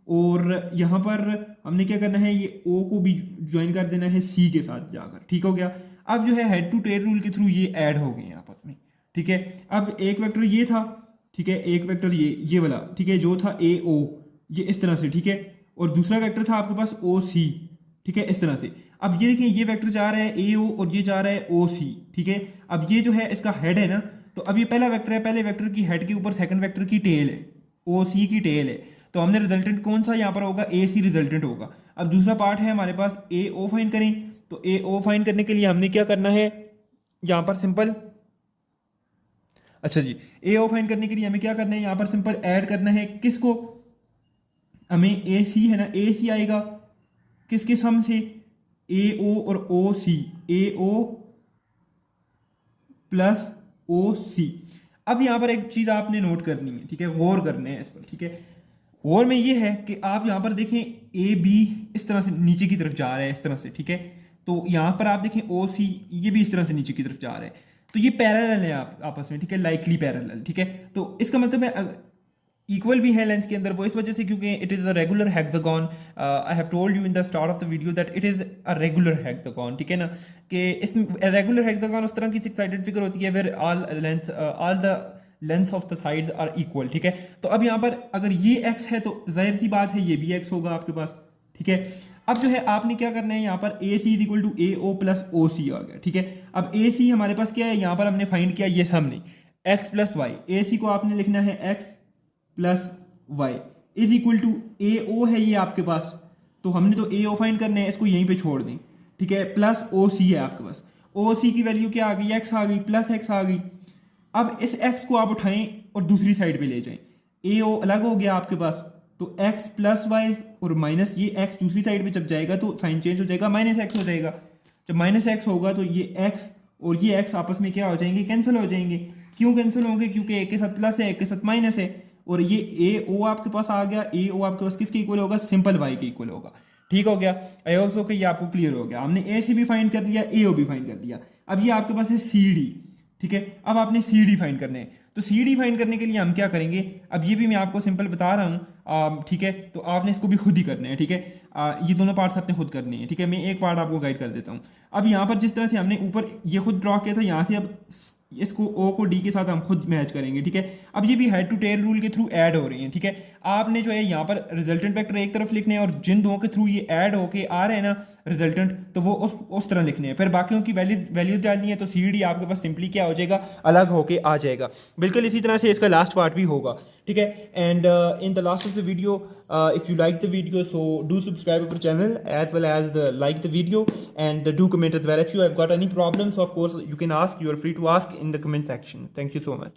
और यहाँ पर हमने क्या करना है, ये ओ को भी ज्वाइन कर देना है सी के साथ जाकर। ठीक हो गया, अब जो है हेड टू टेल रूल के थ्रू ये ऐड हो गए हैं आपस में। ठीक है, अब एक वेक्टर ये था, ठीक है, एक वेक्टर ये वाला, ठीक है, जो था ए ओ, ये इस तरह से। ठीक है, और दूसरा वेक्टर था आपके पास ओ सी। ठीक है, इस तरह से। अब ये देखिए ये वेक्टर जा रहा है ए ओ और ये जा रहा है ओ सी। ठीक है, अब ये जो है इसका हेड है ना, तो अब ये पहला वेक्टर है, पहले वेक्टर की हेड के ऊपर सेकंड वेक्टर की टेल है, ओ सी की टेल है। तो हमने रिजल्टेंट कौन सा यहाँ पर होगा, ए सी रिजल्टेंट होगा। अब दूसरा पार्ट है हमारे पास ए ओ फाइंड करें, तो ए ओ फाइंड करने के लिए हमने क्या करना है, यहाँ पर सिंपल अच्छा जी, ए ओ फाइंड करने के लिए हमें क्या करना है, यहाँ पर सिंपल ऐड करना है किसको, हमें ए सी है ना, ए सी आएगा किसके सम से, ए ओ और ओ सी, ए ओ प्लस ओ सी। अब यहाँ पर एक चीज़ आपने नोट करनी है, ठीक है, गौर करने हैं इस पर, ठीक है। गौर में ये है कि आप यहाँ पर देखें ए बी इस तरह से नीचे की तरफ जा रहा है, इस तरह से, ठीक है। तो यहाँ पर आप देखें ओ सी ये भी इस तरह से नीचे की तरफ जा रहा है, तो ये पैरेलल है आप आपस में, ठीक है, लाइकली पैरेलल, ठीक है। तो इसका मतलब है इक्वल भी है लेंथ के अंदर, वो इस वजह से क्योंकि it is a regular hexagon. I have told you in the start of the video that it is a regular hexagon, ठीक है ना, कि इस रेगुलर हेक्सागोन उस तरह की सिक्स साइडेड फिगर होती है where all the length of the sides are equal, ठीक है। तो अब यहाँ पर अगर ये x है तो जाहिर सी बात है ये भी x होगा आपके पास, ठीक है। अब जो है आपने क्या करना है, यहाँ पर A C is equal to A O plus O C आ गया, ठीक है। अब ए सी हमारे पास क्या है, यहाँ पर हमने फाइंड किया ये सम नहीं, x plus Y, A C को आपने लिखना है x plus Y is equal to A O है ये आपके पास, तो हमने तो ए ओ फाइंड करने हैं, इसको यहीं पे छोड़ दें, ठीक है, प्लस ओ सी है आपके पास, ओ सी की वैल्यू क्या आ गई, x आ गई प्लस x आ गई। अब इस x को आप उठाएं और दूसरी साइड पे ले जाएं, ए ओ अलग हो गया आपके पास, तो x प्लस वाई और माइनस ये x दूसरी साइड पे जब जाएगा तो साइन चेंज हो जाएगा, माइनस x हो जाएगा। जब माइनस x होगा तो ये x और ये x आपस में क्या हो जाएंगे, कैंसिल हो जाएंगे। क्यों कैंसिल होंगे, क्योंकि एक के साथ प्लस है एक के साथ माइनस है, और ये ए ओ आपके पास आ गया, ए ओ आपके पास किसके इक्वल होगा, सिंपल y के इक्वल होगा, ठीक हो गया। आई होप सो कि ये आपको क्लियर हो गया, हमने ए सी भी फाइंड कर लिया, ए ओ भी फाइंड कर लिया। अब ये आपके पास है सी डी, ठीक है। अब आपने सी डी फाइंड करने हैं, तो सी डी फाइंड करने के लिए हम क्या करेंगे, अब ये भी मैं आपको सिंपल बता रहा हूँ, ठीक है। तो आपने इसको भी खुद ही करना है, ठीक है, ये दोनों पार्ट्स आपने खुद करने हैं, ठीक है। मैं एक पार्ट आपको गाइड कर देता हूँ। अब यहाँ पर जिस तरह से हमने ऊपर ये खुद ड्रॉ किया था, यहाँ से अब इसको ओ को डी के साथ हम खुद मैच करेंगे, ठीक है। अब ये भी हेड टू टेल रूल के थ्रू ऐड हो रही हैं, ठीक है। आपने जो है यहाँ पर रिजल्टेंट वेक्टर एक तरफ लिखने हैं और जिन दो के थ्रू ये ऐड होके आ रहे हैं ना रिजल्टेंट, तो वो उस तरह लिखने हैं। फिर बाकियों की वैल्यूज डालनी है तो सी डी आपके पास सिंपली क्या हो जाएगा, अलग होके आ जाएगा। बिल्कुल इसी तरह से इसका लास्ट पार्ट भी होगा, ठीक है। And in the last of the video if you like the video so do subscribe our channel as well as like the video and do comment as well. If you have got any problems of course you can ask, you are free to ask in the comment section. Thank you so much.